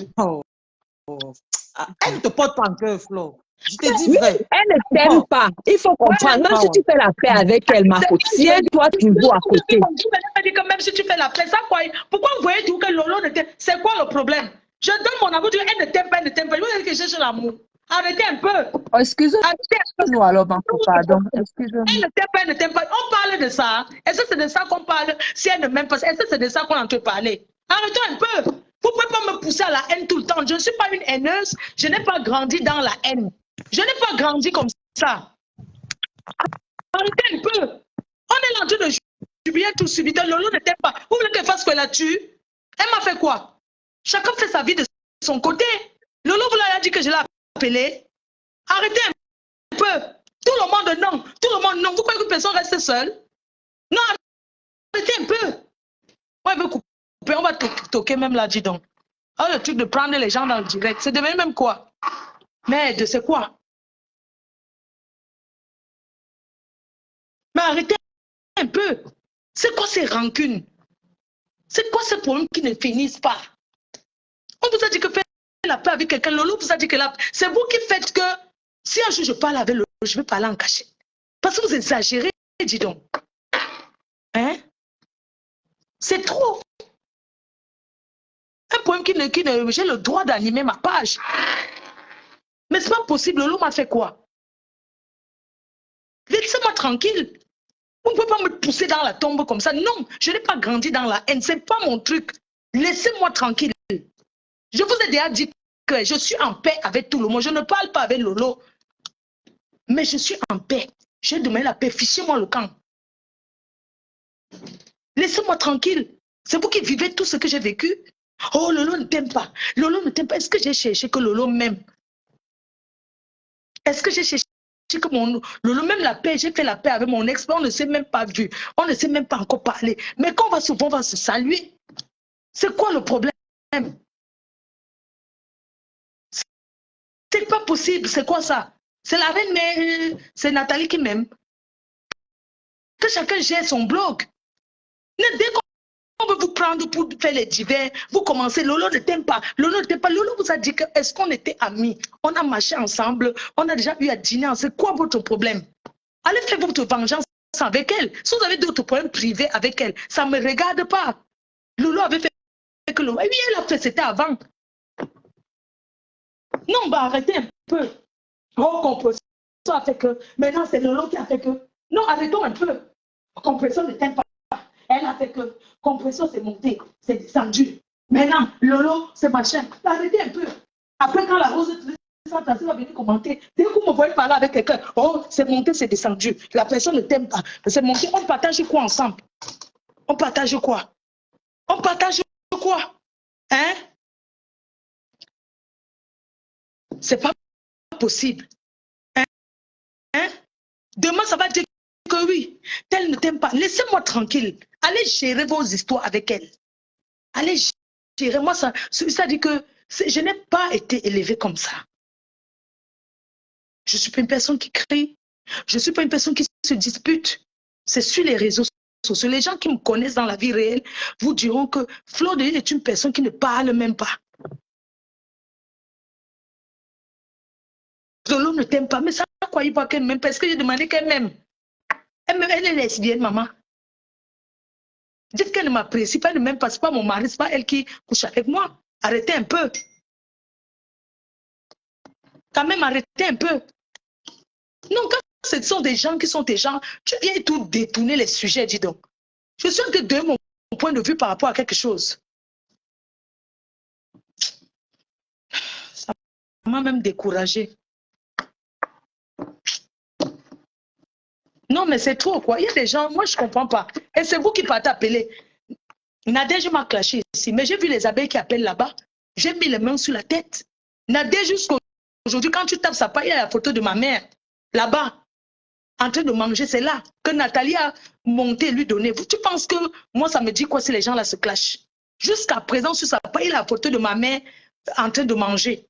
Elle ne te porte pas en cœur, Flo. Je te dis vrai. Elle ne t'aime pas. Il faut comprendre. Même si tu fais la paix avec elle, ma faute, tiens-toi toujours à côté. Je dis que même si tu fais la paix, ça quoi? Pourquoi vous voyez dire que Lolo ne t'aime? C'est quoi le problème? Je donne mon amour, elle ne t'aime pas, elle ne t'aime pas. Je veux dire que je cherche l'amour. Arrêtez un peu. Oh, excusez-nous alors, ma faute, pardon. Excusez-moi. Elle ne t'aime pas, elle ne t'aime pas. On parle de ça. Est-ce que c'est de ça qu'on parle? Si elle ne m'aime pas, est-ce que c'est de ça qu'on est en train de parler? Arrêtez un peu. Vous ne pouvez pas me pousser à la haine tout le temps. Je ne suis pas une haineuse. Je n'ai pas grandi dans la haine. Je n'ai pas grandi comme ça. Arrêtez un peu. On est là en train de jubiler tout subitement. Lolo ne t'aime pas. Vous voulez qu'elle fasse quoi là-dessus? Elle m'a fait quoi? Chacun fait sa vie de son côté. Lolo vous l'a dit que je l'ai appelé. Arrêtez un peu. Tout le monde non. Tout le monde non. Vous croyez que personne reste seule? Non, arrêtez un peu. Moi, je veux couper. On va toquer même là, dis donc. Oh, le truc de prendre les gens dans le direct, c'est devenu même quoi? Merde, c'est quoi? Mais arrêtez un peu. C'est quoi ces rancunes? C'est quoi ce problème qui ne finissent pas? On vous a dit que faire la paix avec quelqu'un, Lolo vous a dit que c'est vous qui faites que si un jour je parle avec Lolo, je vais parler en cachet. Parce que vous exagérez, dis donc. Hein? C'est trop. Un problème j'ai le droit d'animer ma page. Mais c'est pas possible, Lolo m'a fait quoi? Laissez-moi tranquille. Vous ne pouvez pas me pousser dans la tombe comme ça. Non, je n'ai pas grandi dans la haine. Ce n'est pas mon truc. Laissez-moi tranquille. Je vous ai déjà dit que je suis en paix avec tout le monde. Je ne parle pas avec Lolo. Mais je suis en paix. J'ai demandé la paix. Fichez-moi le camp. Laissez-moi tranquille. C'est vous qui vivez tout ce que j'ai vécu. Oh, Lolo ne t'aime pas. Lolo ne t'aime pas. Est-ce que j'ai cherché que Lolo m'aime? Est-ce que j'ai cherché que Lolo même la paix? J'ai fait la paix avec mon ex, mais on ne s'est même pas vu. On ne s'est même pas encore parlé. Mais quand on va se saluer. C'est quoi le problème? C'est pas possible. C'est quoi ça? C'est la reine, mais c'est Nathalie qui m'aime. Que chacun gère son blog. Dès qu'on veut vous prendre pour faire les divers, vous commencez, Lolo ne t'aime pas. Lolo ne t'aime pas. Lolo vous a dit que est-ce qu'on était amis? On a marché ensemble. On a déjà eu à dîner. C'est quoi votre problème? Allez faire votre vengeance avec elle. Si vous avez d'autres problèmes privés avec elle, ça ne me regarde pas. Lolo avait fait que Lolo. Oui, elle a fait, c'était avant. Non, bah arrêtez un peu. Oh, compression a fait que. Maintenant, c'est Lolo qui a fait que. Non, arrêtons un peu. Compression ne t'aime pas. Elle a fait que. Compression, c'est monté, c'est descendu. Maintenant, Lolo, c'est machin. Arrêtez un peu. Après, quand la rose va venir commenter, dès que vous me voyez parler avec quelqu'un, oh, c'est monté, c'est descendu. La personne ne t'aime pas. C'est monté. On partage quoi ensemble? On partage quoi? On partage quoi? Hein? C'est pas possible. Hein? Demain, ça va dire que oui, tel ne t'aime pas. Laissez-moi tranquille. Allez gérer vos histoires avec elle. Allez gérer. Moi, ça dit que je n'ai pas été élevée comme ça. Je ne suis pas une personne qui crie. Je ne suis pas une personne qui se dispute. C'est sur les réseaux sociaux. Les gens qui me connaissent dans la vie réelle vous diront que Flo de Lille est une personne qui ne parle même pas. Lolo ne t'aime pas, mais ça ne croyez pas qu'elle m'aime parce que j'ai demandé qu'elle m'aime. Elle est lesbienne, maman. Dites qu'elle ne m'apprécie pas, elle ne m'aime pas, ce n'est pas mon mari, ce n'est pas elle qui couche avec moi. Arrêtez un peu. Quand même, arrêtez un peu. Non, quand ce sont des gens qui sont des gens, tu viens tout détourner les sujets, dis donc. Je suis en train de donner mon point de vue par rapport à quelque chose. Ça m'a même découragée. Non, mais c'est trop, quoi. Il y a des gens, moi, je ne comprends pas. Et c'est vous qui partez appeler. Nadège m'a clashé ici, mais j'ai vu les abeilles qui appellent là-bas. J'ai mis les mains sur la tête. Nadège, jusqu'à aujourd'hui, quand tu tapes sa paille, il y a la photo de ma mère, là-bas, en train de manger. C'est là que Nathalie a monté et lui donné. Tu penses que moi, ça me dit quoi si les gens là se clashent? Jusqu'à présent, sur sa paille, il y a la photo de ma mère en train de manger,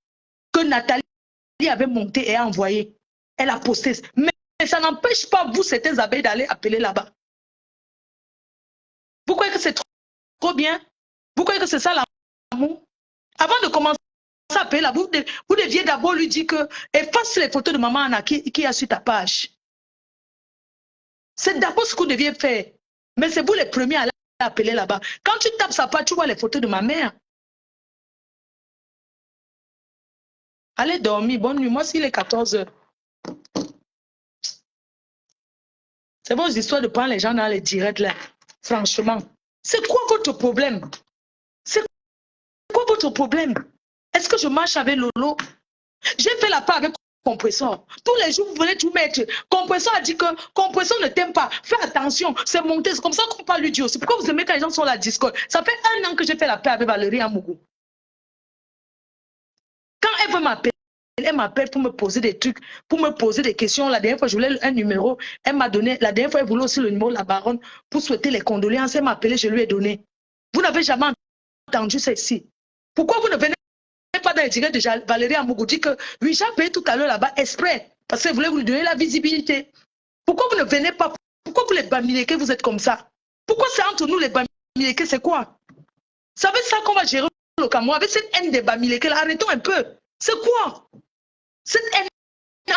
que Nathalie avait monté et a envoyé. Elle a posté. Mais ça n'empêche pas, vous, certaines abeilles, d'aller appeler là-bas. Vous croyez que c'est trop bien? Vous croyez que c'est ça l'amour? Avant de commencer à appeler là, vous deviez d'abord lui dire que efface les photos de maman Anna qui a sur ta page. C'est d'abord ce que vous deviez faire. Mais c'est vous les premiers à l'appeler là-bas. Quand tu tapes sa page, tu vois les photos de ma mère. Allez dormir, bonne nuit. Moi, s'il est 14 h. C'est vos histoires de prendre les gens dans les directs là. Franchement. C'est quoi votre problème? C'est quoi votre problème? Est-ce que je marche avec Lolo? J'ai fait la part avec Compresseur. Tous les jours, vous venez tout mettre. Compresseur a dit que Compresseur ne t'aime pas. Fais attention, c'est monté. C'est comme ça qu'on parle lui dire. C'est pourquoi vous aimez quand les gens sont à la Discord. Ça fait 1 an que j'ai fait la paix avec Valérie Amougou. Quand elle veut m'appeler, elle m'appelle pour me poser des trucs, pour me poser des questions. La dernière fois, je voulais un numéro. Elle m'a donné, la dernière fois, elle voulait aussi le numéro de la baronne pour souhaiter les condoléances. Elle m'a appelé, je lui ai donné. Vous n'avez jamais entendu ça ici. Pourquoi vous ne venez pas dans les directs de Valérie Amougou dit que oui, j'ai appelé tout à l'heure là-bas exprès parce que vous voulez vous lui donner la visibilité. Pourquoi vous ne venez pas? Pourquoi vous les bamilekez, vous êtes comme ça? Pourquoi c'est entre nous les bamilekez, c'est quoi? C'est avec ça qu'on va gérer le Cameroun, avec cette haine des Bamileke. Arrêtons un peu. C'est quoi? Cette haine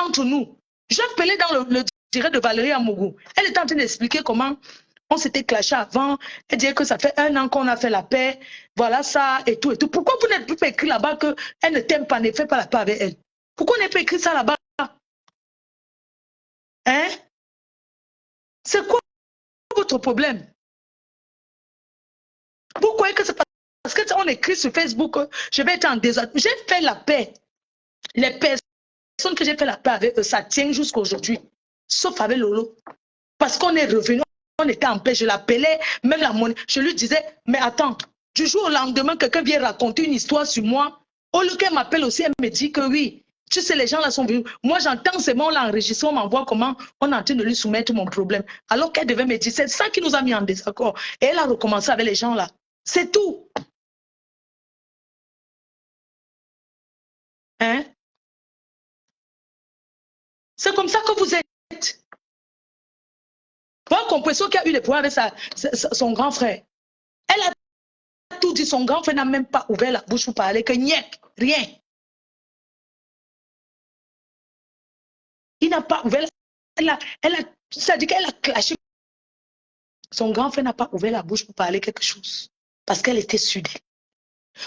entre nous. J'ai appelé dans le direct de Valérie Amougou. Elle était en train d'expliquer comment on s'était clashé avant. Elle disait que ça fait 1 an qu'on a fait la paix. Voilà ça et tout et tout. Pourquoi vous n'êtes plus écrit là-bas qu'elle ne t'aime pas, ne fait pas la paix avec elle? Pourquoi on n'a pas écrit ça là-bas? Hein? C'est quoi votre problème? Vous croyez que c'est parce qu'on écrit sur Facebook que je vais être en désaccord? J'ai fait la paix. Les personnes que j'ai fait la paix avec eux, ça tient jusqu'à aujourd'hui. Sauf avec Lolo. Parce qu'on est revenu, on était en paix. Je l'appelais, même la monnaie. Je lui disais, mais attends, du jour au lendemain, quelqu'un vient raconter une histoire sur moi. Au lieu qu'elle m'appelle aussi, elle me dit que oui. Tu sais, les gens là sont venus. Moi, j'entends ces mots, on l'a enregistré, on m'envoie comment on est en train de lui soumettre mon problème. Alors qu'elle devait me dire, c'est ça qui nous a mis en désaccord. Et elle a recommencé avec les gens là. C'est tout. Hein? C'est comme ça que vous êtes. Votre compression qui a eu des problèmes avec son grand frère. Elle a tout dit. Son grand frère n'a même pas ouvert la bouche pour parler. Que niet, rien. Il n'a pas ouvert. Ça dit qu'elle a clashé. Son grand frère n'a pas ouvert la bouche pour parler quelque chose. Parce qu'elle était sudée.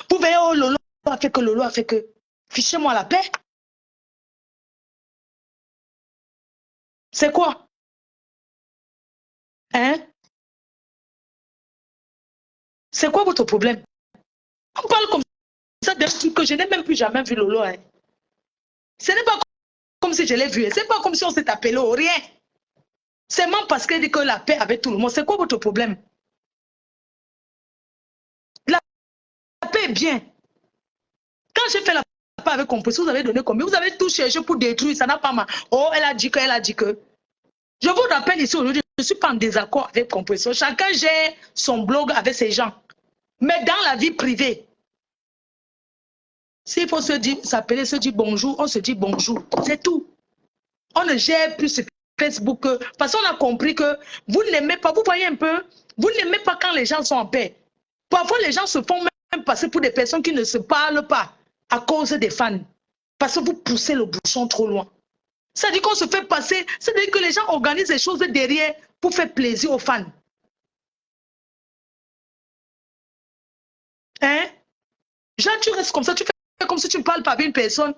Vous voyez, oh, Lolo a fait que Lolo a fait que. Fichez-moi la paix. C'est quoi? Hein? C'est quoi votre problème? On parle comme ça d'un truc que je n'ai même plus jamais vu Lolo. Hein. Ce n'est pas comme si je l'ai vu. C'est pas comme si on s'est appelé au rien. C'est même parce qu'elle dit que la paix avec tout le monde. C'est quoi votre problème? La paix est bien. Quand j'ai fait la paix avec Compressor, vous avez donné combien? Vous avez tout cherché pour détruire. Ça n'a pas mal. Oh, elle a dit que, elle a dit que. Je vous rappelle ici aujourd'hui, je ne suis pas en désaccord avec Compressor. Chacun gère son blog avec ses gens. Mais dans la vie privée, s'il faut s'appeler, se dire bonjour, on se dit bonjour. C'est tout. On ne gère plus ce Facebook. Parce qu'on a compris que vous n'aimez pas, vous voyez un peu, vous n'aimez pas quand les gens sont en paix. Parfois, les gens se font même passer pour des personnes qui ne se parlent pas à cause des fans. Parce que vous poussez le bouchon trop loin. Ça dit qu'on se fait passer, c'est-à-dire que les gens organisent des choses derrière pour faire plaisir aux fans. Hein? Jean, tu restes comme ça, tu fais comme si tu ne parles pas avec une personne,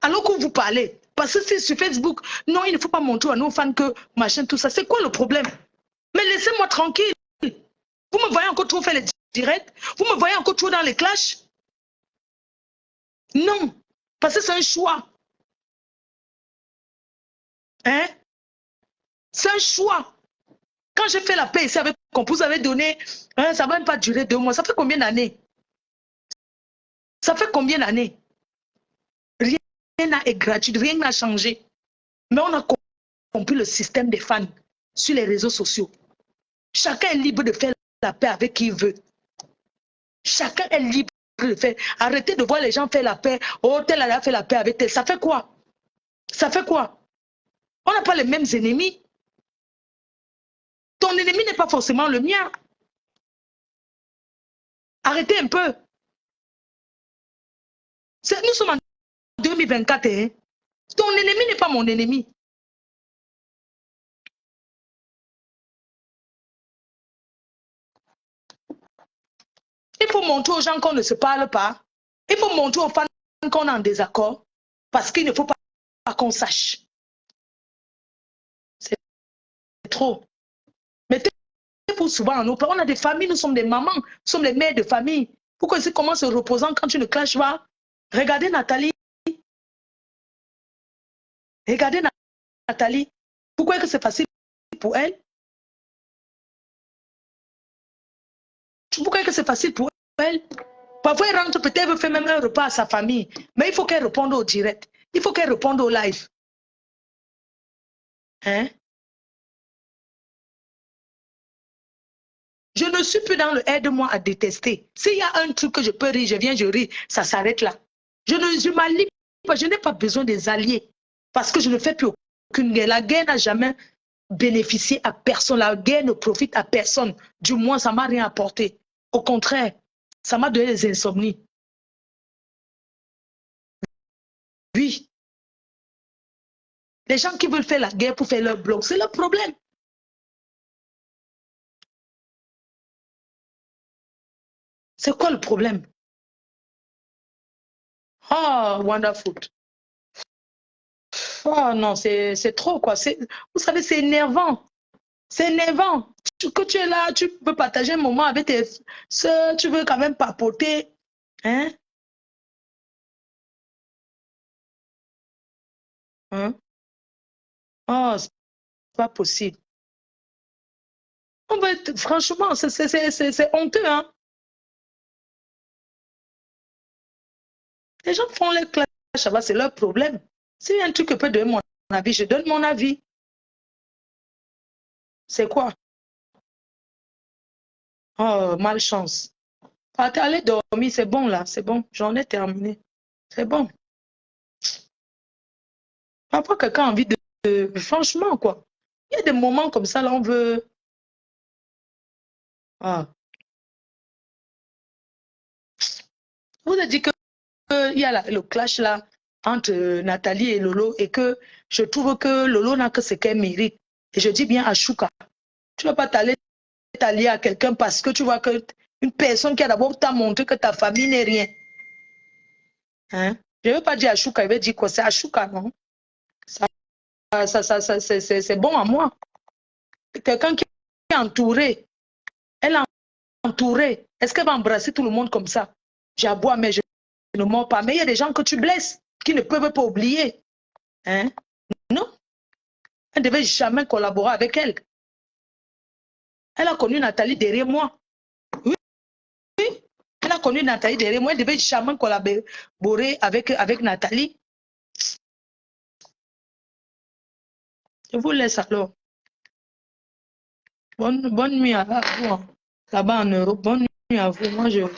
alors que vous parlez. Parce que c'est sur Facebook, non, il ne faut pas montrer à nos fans que machin, tout ça. C'est quoi le problème? Mais laissez-moi tranquille. Vous me voyez encore trop faire les directs? Vous me voyez encore trop dans les clashs? Non, parce que c'est un choix. Hein? C'est un choix. Quand j'ai fait la paix ici avec Compo, vous avez donné, hein, ça ne va même pas durer 2 mois. Ça fait combien d'années? Ça fait combien d'années? Rien n'est gratuit, rien n'a changé. Mais on a compris le système des fans sur les réseaux sociaux. Chacun est libre de faire la paix avec qui il veut. Chacun est libre de faire. Arrêtez de voir les gens faire la paix. Oh, tel a fait la paix avec tel. Ça fait quoi? Ça fait quoi? On n'a pas les mêmes ennemis. Ton ennemi n'est pas forcément le mien. Arrêtez un peu. Nous sommes en 2024. Hein? Ton ennemi n'est pas mon ennemi. Il faut montrer aux gens qu'on ne se parle pas. Il faut montrer aux fans qu'on est en désaccord. Parce qu'il ne faut pas qu'on sache. C'est trop. Mettez pour souvent en nous. On a des familles, nous sommes des mamans, nous sommes les mères de famille. Pourquoi c'est comment se reposant quand tu ne clashes pas? Regardez Nathalie. Regardez Nathalie. Pourquoi c'est facile pour elle? Pourquoi c'est facile pour elle? Parfois, elle rentre peut-être, elle fait même un repas à sa famille. Mais il faut qu'elle réponde au direct. Il faut qu'elle réponde au live. Hein? Je ne suis plus dans le aide-moi à détester. S'il y a un truc que je peux rire, je viens, je ris, ça s'arrête là. Je m'allie pas, je n'ai pas besoin des alliés. Parce que je ne fais plus aucune guerre. La guerre n'a jamais bénéficié à personne. La guerre ne profite à personne. Du moins, ça ne m'a rien apporté. Au contraire, Ça m'a donné des insomnies. Oui. Les gens qui veulent faire la guerre pour faire leur blog, c'est leur problème. C'est quoi le problème? Oh, wonderful. Oh non, c'est trop quoi. Vous savez, c'est énervant. C'est énervant. Que tu es là, tu peux partager un moment avec tes soeurs, tu veux quand même papoter. Hein? Hein? Oh, c'est pas possible. Franchement, c'est honteux, hein? Les gens font les clashs, c'est leur problème. C'est un truc que peut donner mon avis, je donne mon avis. C'est quoi? Oh, malchance. Allez dormir, c'est bon là, c'est bon. J'en ai terminé. C'est bon. Parfois, quelqu'un a envie franchement, quoi. Il y a des moments comme ça, là, on veut... Ah. Vous avez dit que il y a le clash là entre Nathalie et Lolo et que je trouve que Lolo n'a que ce qu'elle mérite. Et je dis bien à Chouka, tu ne vas pas t'allier à quelqu'un parce que tu vois que une personne qui a d'abord t'a montré que ta famille n'est rien. Hein? Je ne veux pas dire à Chouka, il veut dire quoi? C'est à Chouka, non? C'est bon à moi. Quelqu'un qui est entouré, elle est entourée. Est-ce qu'elle va embrasser tout le monde comme ça? J'aboie, mais je ne mens pas. Mais il y a des gens que tu blesses, qui ne peuvent pas oublier. Hein? Non, elle ne devait jamais collaborer avec elle. Elle a connu Nathalie derrière moi. Oui, oui. Elle a connu Nathalie derrière moi. Elle ne devait jamais collaborer avec Nathalie. Je vous laisse alors. Bonne nuit à vous. Là-bas en Europe. Bonne nuit à vous.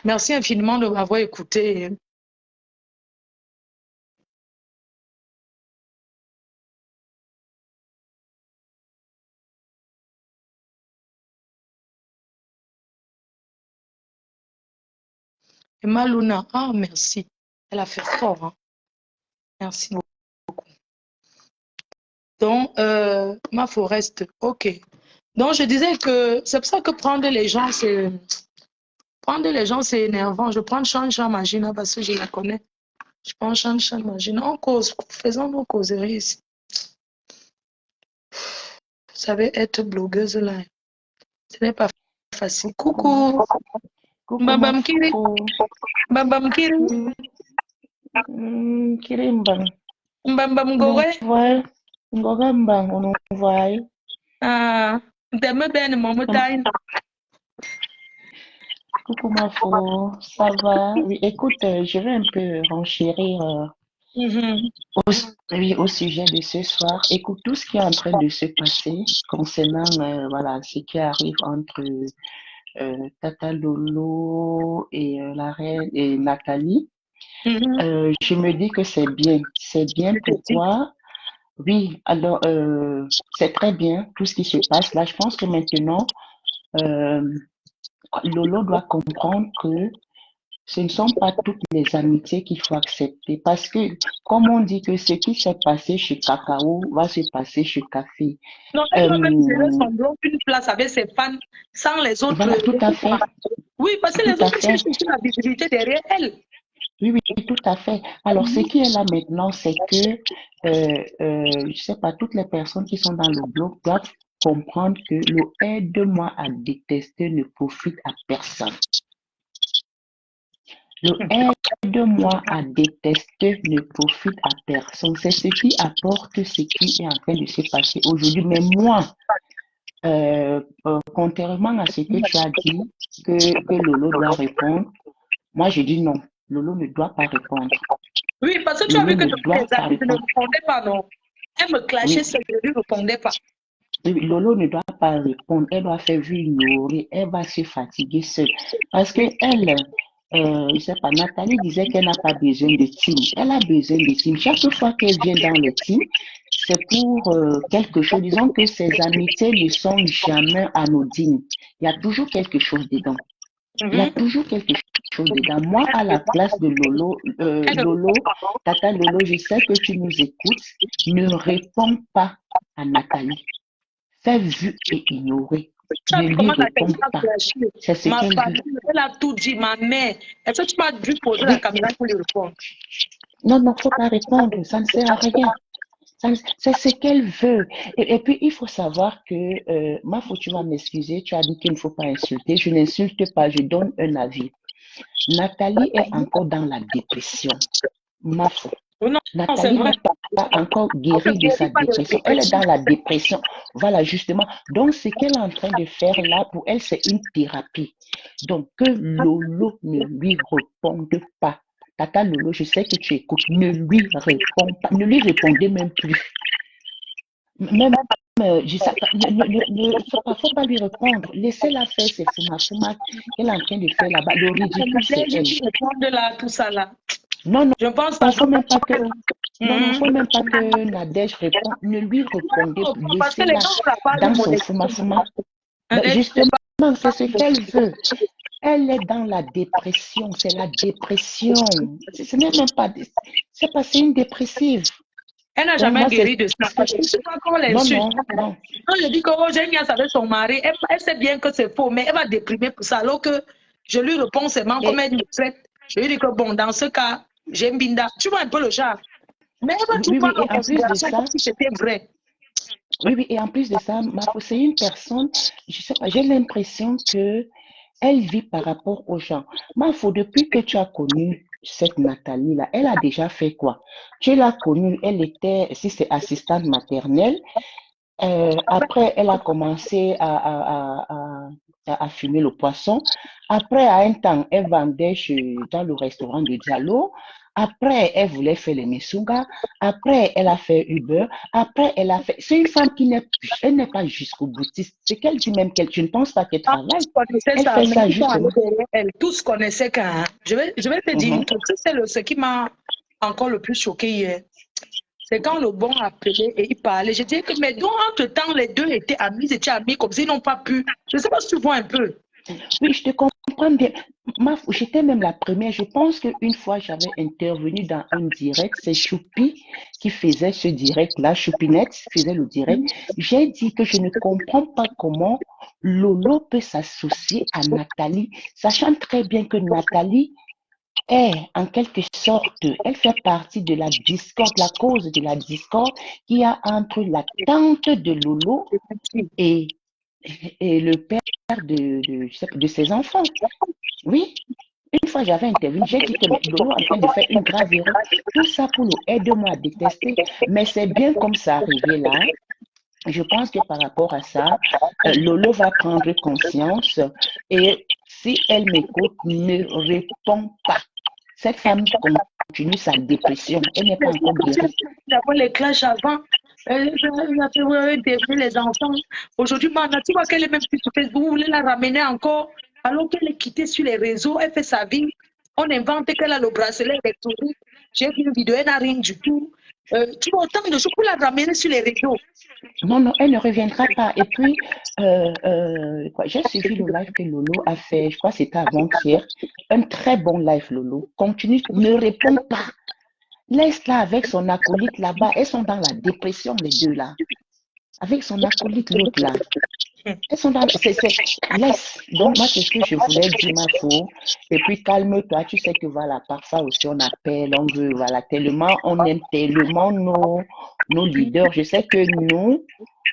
Merci infiniment de m'avoir écouté. Et Maluna, ah merci. Elle a fait fort. Hein. Merci beaucoup. Donc, ma foreste, ok. Donc, je disais que c'est pour ça que prendre les gens, c'est énervant. Je prends Chan Magina parce que je la connais. Je prends Chan Magina. On cause, faisons nos causeries ici. Vous savez, être blogueuse là, ce n'est pas facile. Coucou. Coucou Babam Kiri. Babam Kiri. Kirimbang. Babam Gore. Vai. Ngogambang, on vai. Ah, demain, ben, maman taille. Coucou Mafo, ça va? Oui, écoute, je vais un peu renchérir au sujet de ce soir. Écoute, tout ce qui est en train de se passer concernant voilà, ce qui arrive entre Tata Lolo et la reine et Nathalie. Je me dis que c'est bien. C'est bien pourquoi? Oui, alors c'est très bien tout ce qui se passe là. Je pense que maintenant, Lolo doit comprendre que ce ne sont pas toutes les amitiés qu'il faut accepter. Parce que, comme on dit que ce qui s'est passé chez Cacao va se passer chez Café. Non, elle doit même gérer son blog, une place avec ses fans, sans les autres. Voilà, tout à fait. Oui, parce que les autres cherchent aussi la visibilité derrière elle. Oui, oui, tout à fait. Alors, ce qui est là maintenant, c'est que, je sais pas, toutes les personnes qui sont dans le blog doivent comprendre que le aide-moi à détester ne profite à personne. Le aide-moi à détester ne profite à personne. C'est ce qui apporte ce qui est en train de se passer aujourd'hui. Mais moi, contrairement à ce que tu as dit, que Lolo doit répondre, moi je dis non. Lolo ne doit pas répondre. Oui, parce que tu as vu que les amis ne répondaient pas, non? Elle me clashait, oui. Je ne répondais pas. Oui, Lolo ne doit pas répondre. Elle doit faire vu ignorer. Elle va se fatiguer seule. Parce que elle, je sais pas, Nathalie disait qu'elle n'a pas besoin de team. Elle a besoin de team. Chaque fois qu'elle vient dans le team, c'est pour quelque chose. Disons que ses amitiés ne sont jamais anodines. Il y a toujours quelque chose dedans. Il y a toujours quelque chose dedans. Moi, à la place de Lolo, Tata Lolo, je sais que tu nous écoutes. Ne réponds pas à Nathalie. Fais vu et ignorer. Tu as Ne vu lui comment Nathalie réponds m'a pas. flashé? C'est ce Ma qu'elle famille, veut. elle a tout dit, ma mère. Est-ce que tu m'as dû poser la Oui. caméra pour lui répondre? Non, il ne faut pas répondre. Ça ne sert à rien. C'est ce qu'elle veut. Et puis, il faut savoir que, Mafo, tu vas m'excuser, tu as dit qu'il ne faut pas insulter. Je n'insulte pas, je donne un avis. Nathalie est encore dans la dépression. Mafo. Oh non, c'est Nathalie vrai. n'est pas encore On ne guérie de sa guérit pas de la dépression. Elle est dépression. dans la dépression. Voilà, justement. Donc, ce qu'elle est en train de faire là, pour elle, c'est une thérapie. Donc, que Lolo ne lui réponde pas. Tata Lolo, je sais que tu écoutes. Ne lui réponds pas. Ne lui répondez même plus. Même, je sais pas, faut pas lui répondre. Laissez-la faire ses fuma qu'elle est en train de faire là-bas. Le ridicule, c'est elle. Je répondre là, tout ça là. Non, non, Je pense il pas ne faut même pas que. Non, Mhm. faut même pas que Nadège réponde. Ne lui répondez Oh, plus. parce que les Laissez-la gens la parlent de dans mon son fuma. Ben, justement, c'est ce qu'elle veut. Elle est dans la dépression. C'est la dépression. Ce n'est même pas. C'est une dépressive. Elle n'a Donc, jamais moi, guéri de ça. Parce que je ne sais pas comment l'insulte. Non. Quand je dis que oh, j'ai une nièce avec son mari, elle sait bien que c'est faux, mais elle va déprimer pour ça. Alors que je lui réponds seulement comme elle me traite. Je lui dis que bon, dans ce cas, j'aime Binda. Tu vois un peu le genre. Mais elle va tout prendre en et en plus de considération ça, comme si c'était vrai. oui, et en plus de ça, Mafo, c'est une personne, je sais pas, j'ai l'impression que elle vit par rapport aux gens. Mafo, depuis que tu as connu cette Nathalie-là, elle a déjà fait quoi? Tu l'as connue, elle était, si c'est assistante maternelle, après, elle a commencé à fumer le poisson. Après, à un temps, elle vendait dans le restaurant de Diallo. Après, elle voulait faire les Messunga. Après, elle a fait Uber. Après, elle a fait. C'est une femme qui n'est pas jusqu'au boutiste. C'est qu'elle dit même qu'elle. Je ne pense pas qu'elle travaille. Elle fait ça justement. Tous connaissaient qu'un. Je vais te dire une truc. C'est ce qui m'a encore le plus choqué hier. C'est quand le bon appelait et il parlait. Je disais que, mais donc, entre-temps, les deux étaient amis, ils étaient amis comme s'ils n'ont pas pu. Je ne sais pas si tu vois un peu. Oui, je te comprends bien. J'étais même la première. Je pense qu'une fois, j'avais intervenu dans un direct. C'est Choupi qui faisait ce direct-là. Choupinette faisait le direct. J'ai dit que je ne comprends pas comment Lolo peut s'associer à Nathalie, sachant très bien que Nathalie est, en quelque sorte, elle fait partie de la discorde, la cause de la discorde qu'il y a entre la tante de Lolo et le père de ses enfants. Oui, une fois j'avais intervenu, j'ai dit que Lolo est en train de faire une grave erreur. Tout ça pour nous aide-moi à détester. Mais c'est bien comme ça arrivé là. Je pense que par rapport à ça, Lolo va prendre conscience et si elle m'écoute, ne répond pas. Cette femme continue sa dépression. Elle n'est pas encore guérie. D'abord, les clashs avant. Elle a fait les enfants. Aujourd'hui, tu vois qu'elle est même plus sur Facebook. Vous voulez la ramener encore. Alors qu'elle est quittée sur les réseaux, elle fait sa vie. On invente qu'elle a le bracelet électronique. J'ai vu une vidéo, elle n'a rien du tout. Tu vois, autant de choses pour la ramener sur les réseaux. Non, elle ne reviendra pas. Et puis, j'ai suivi le live que Lolo a fait, je crois que c'était avant-hier. Un très bon live, Lolo. Continue, ne réponds pas. Laisse-la avec son acolyte là-bas. Elles sont dans la dépression, les deux là. Avec son acolyte, l'autre là. Elles sont dans. Laisse. Donc, moi, c'est ce que je voulais dire, ma faux. Et puis, calme-toi. Tu sais que voilà, parfois aussi, on appelle, on veut, voilà, tellement, on aime tellement nos leaders. Je sais que nous,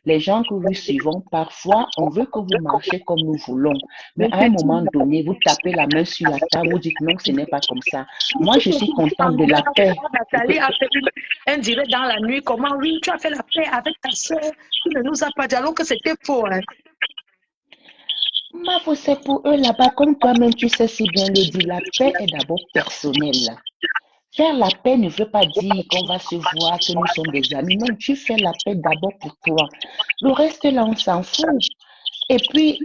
les gens que nous suivons, parfois, on veut que vous marchiez comme nous voulons. Mais à un moment donné, vous tapez la main sur la table, vous dites non, ce n'est pas comme ça. Moi, je suis contente de la paix. Nathalie a fait un direct dans la nuit. Comment, oui, tu as fait la paix avec ta soeur. Tu ne nous as pas dit alors que c'était faux. Hein. Ma c'est pour eux là-bas, comme toi-même, tu sais si bien le dire, la paix est d'abord personnelle. Faire la paix ne veut pas dire qu'on va se voir, que nous sommes des amis. Non, tu fais la paix d'abord pour toi. Le reste là, on s'en fout. Et puis,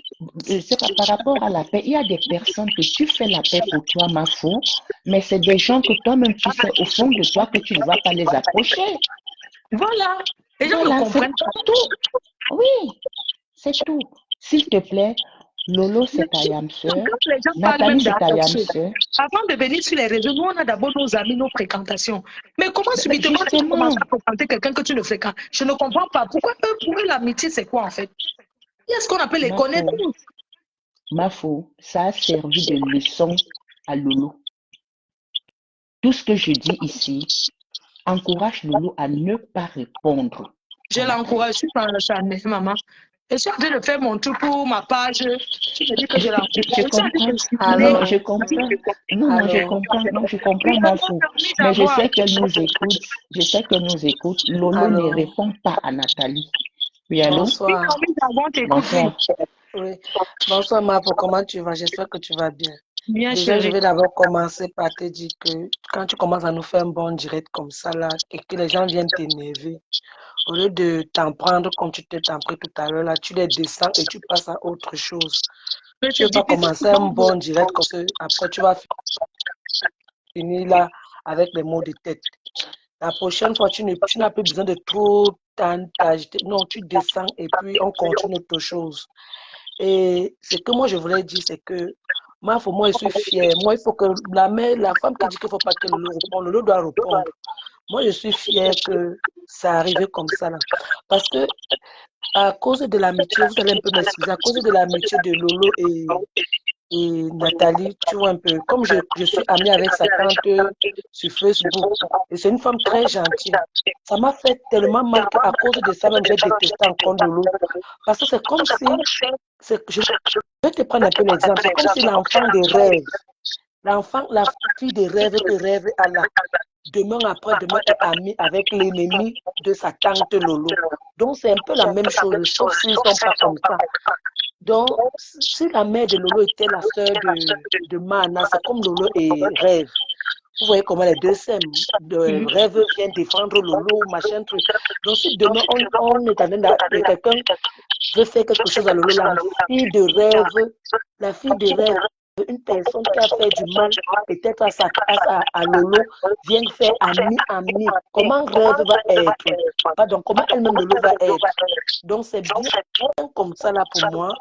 c'est pas par rapport à la paix, il y a des personnes que tu fais la paix pour toi, ma foi, mais c'est des gens que toi-même tu sais au fond de toi que tu ne vas pas les approcher. Voilà. Les gens voilà, ne comprennent pas tout. Oui, c'est tout. S'il te plaît, Lolo, c'est ta Mais yam sœur. quand les gens parlent Nathalie, même c'est ta yam d'affection, sœur. avant de venir sur les réseaux, nous, on a d'abord nos amis, nos fréquentations. Mais comment Mais subitement tu justement, commences à fréquenter quelqu'un que tu ne fréquentes? Je ne comprends pas. Pourquoi eux, pour eux, l'amitié, c'est quoi en fait? Il y a ce qu'on appelle les connaître. Mafo, ça a servi de leçon à Lolo. Tout ce que je dis ici encourage Lolo à ne pas répondre. Je l'encourage, je suis pas charmée, maman. Et je suis en train de faire mon truc pour ma page. Je me dis que je l'encourage. Non, je comprends. Non, je comprends. Non, je comprends, Mafo. Mais je sais qu'elle nous écoute. Je sais qu'elle nous écoute. Lolo ne répond pas à Nathalie. Oui, allô? Bonsoir. Bonsoir. Oui. Bonsoir, Mafo. Comment tu vas? J'espère que tu vas bien. Bien, Déjà, je chérie. vais d'abord commencer par te dire que quand tu commences à nous faire un bon direct comme ça, là, et que les gens viennent t'énerver, au lieu de t'en prendre comme tu t'en pris tout à l'heure, là, tu les descends et tu passes à autre chose. Tu ne veux pas commencer un bon direct comme ça, après tu vas finir là avec les mots de tête. La prochaine fois, tu n'as plus besoin de trop t'agiter. Non, tu descends et puis on continue autre chose. Et ce que moi je voulais dire, c'est que moi, je suis fière. Moi, il faut que la femme qui dit qu'il ne faut pas que Lolo réponde, Lolo doit répondre. Moi, je suis fière que ça arrive comme ça là. Parce que à cause de l'amitié, vous allez un peu m'excuser, à cause de l'amitié de Lolo et Nathalie, tu vois un peu, comme je suis amie avec sa tante sur Facebook, et c'est une femme très gentille. Ça m'a fait tellement mal qu'à cause de ça, même j'ai détesté encore Lolo. Parce que c'est comme si, je vais te prendre un peu l'exemple, c'est comme si l'enfant de rêve, la fille de rêve que rêve Allah, demain après-demain est amie avec l'ennemi de sa tante Lolo. Donc c'est un peu la même chose, sauf s'ils ne sont pas comme ça. Donc, si la mère de Lolo était la sœur de Mana, c'est comme Lolo et Rêve. Vous voyez comment les deux s'aiment. Rêve vient défendre Lolo, machin, truc. Donc, si demain on est en train de quelqu'un veut faire quelque chose à Lolo, la fille de Rêve, une personne qui a fait du mal, peut-être à Lolo, vient faire ami. Comment Rêve va être? Pardon, comment elle-même Lolo va être? Donc, c'est bien comme ça là pour moi.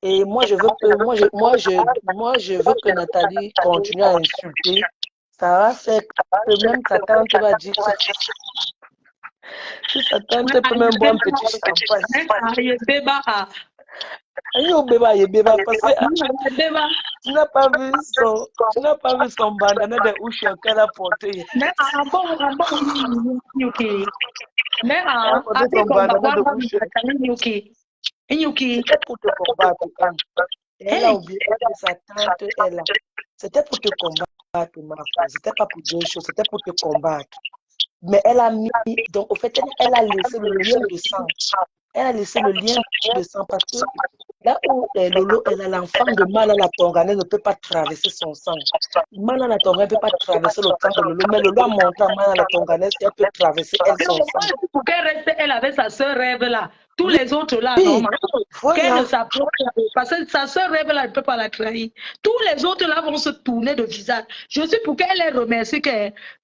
Et moi, je veux que Nathalie continue à insulter. Ça va faire que même sa tante va dire si sa tante peut même boire un petit champagne. Parce que tu n'as pas vu son bandana de Usher qu'elle a porté. C'était pour te combattre. Elle a oublié que sa tante est là. C'était pour te combattre, ma fille. C'était pas pour deux choses, c'était pour te combattre. Mais elle a mis, donc au fait, elle a laissé le lien de sang. Elle a laissé le lien de sang parce que là où Lolo, elle a l'enfant de Malala Tongane, ne peut pas traverser son sang. Malala Tongane ne peut pas traverser le sang de Lolo, mais Lolo a montré à Malala Tongane qu'elle peut traverser elle son sang. Pour qu'elle reste, elle avait sa sœur Rêve là. Tous les autres là, non, qu'elle s'approche, parce que sa sœur Rêve là, elle ne peut pas la trahir. Tous les autres là vont se tourner de visage. Je suis pour qu'elle les remercie.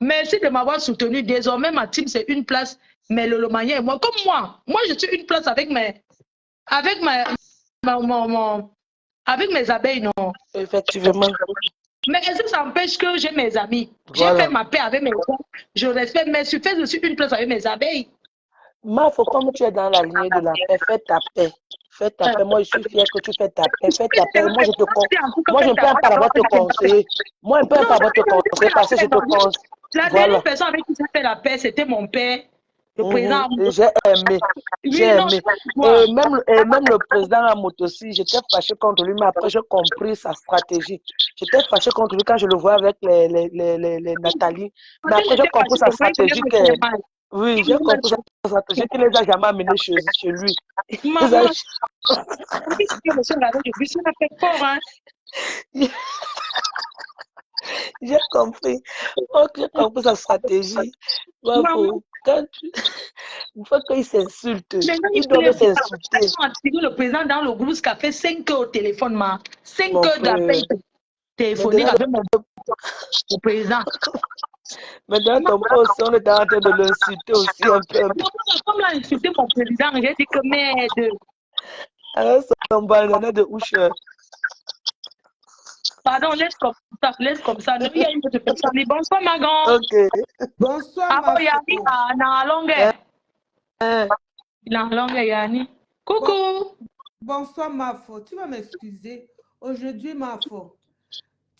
Merci de m'avoir soutenu. Désormais, ma team, c'est une place. Mais le Lomagnan et moi, comme moi, je suis une place avec mes abeilles, non. Effectivement. Mais est-ce que ça empêche que j'ai mes amis? J'ai fait ma paix avec mes gens. Je respecte, mais je fais aussi une place avec mes abeilles. Faut comme tu es dans la lignée de la paix, fais ta paix. Fais ta paix. Moi, je suis fière que tu fais ta paix. Fais ta paix. Moi, je ne peux pas avoir te conseiller. Moi, je ne peux pas avoir te conseiller parce que je te conseille. La dernière personne avec qui j'ai fait la paix, c'était mon père. Le président. J'ai aimé. Et même le président Amoto aussi, j'étais fâchée contre lui, mais après j'ai compris sa stratégie. J'étais fâchée contre lui quand je le vois avec les Nathalie. Mais après j'ai compris sa stratégie oui, j'ai compris sa stratégie qu'il les a jamais amenés chez lui. J'ai compris. J'ai compris sa stratégie. Une fois qu'il s'insulte, il doit s'insulter. Le président dans le groupe, ça fait 5 heures au téléphone, 5 heures d'appel téléphonique avec mon président. Mais dans ton poste, on est en train de l'insulter aussi un peu. Comme l'a insulté mon président, j'ai dit que merde. Avec son bandana de Usher. Pardon, laisse comme ça, laisse comme ça. Nous, il y a une autre personne. Bonsoir, ma grande. Ok. Bonsoir, Ah, ma bon, Yanni, fo. dans la longueur. Hein. Dans la longueur, Yanni. Coucou. Bonsoir, ma fo. Tu vas m'excuser. Aujourd'hui, ma fo,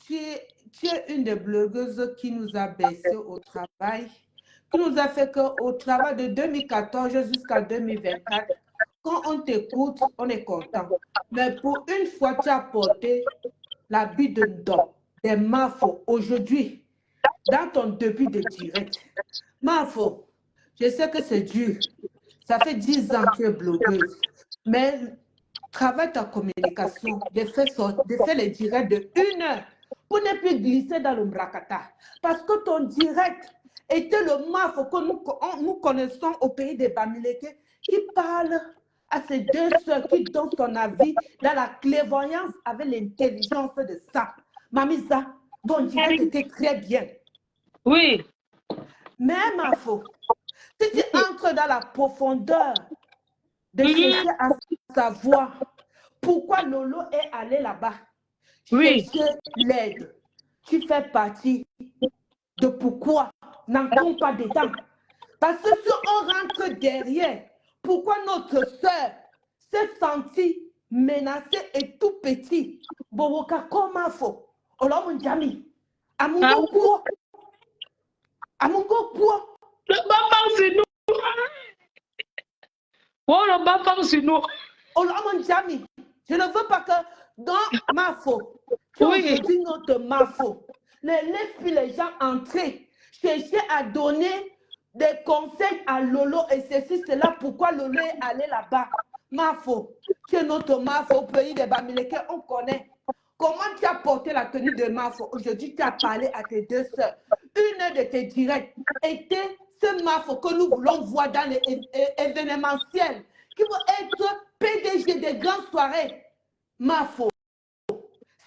tu es une des blogueuses qui nous a baissé au travail, qui nous a fait qu'au travail de 2014 jusqu'à 2024, quand on t'écoute, on est content. Mais pour une fois, tu as porté l'habit de don, des mafos. Aujourd'hui, dans ton début de direct, mafo, je sais que c'est dur. Ça fait 10 ans que tu es blogueuse. Mais travaille ta communication, de faire les directs de 1 heure pour ne plus glisser dans le bracata. Parce que ton direct était le mafo que nous connaissons au pays des Bamileke qui parle à ces deux sœurs qui donnent son avis dans la clairvoyance avec l'intelligence de ça. Mamisa, ton direct était très bien. Oui. Mais mafo, si tu entres dans la profondeur de chercher à savoir pourquoi Lolo est allé là-bas, Oui. chercher l'aide, tu fais partie de pourquoi n'entrons pas dedans. Parce que si on rentre derrière, pourquoi notre sœur s'est sentie menacée et tout petit, Bowoka comment faut, Olomunjami, Amungo Kwo, Amungo Kwo. Le bambam c'est nous. Oh, le bambam c'est nous. Olomunjami, je ne veux pas que dans ma faute, Oui. dis notre ma faute, ne laisse plus les gens entrer, chercher à donner des conseils à Lolo et ceci, c'est là pourquoi Lolo est allé là-bas. Mafo, tu es notre Mafo au pays des Bamileke, on connaît. Comment tu as porté la tenue de Mafo? Aujourd'hui, tu as parlé à tes deux sœurs. Une de tes directs était ce Mafo que nous voulons voir dans les événementiels, qui vont être PDG des grandes soirées. Mafo,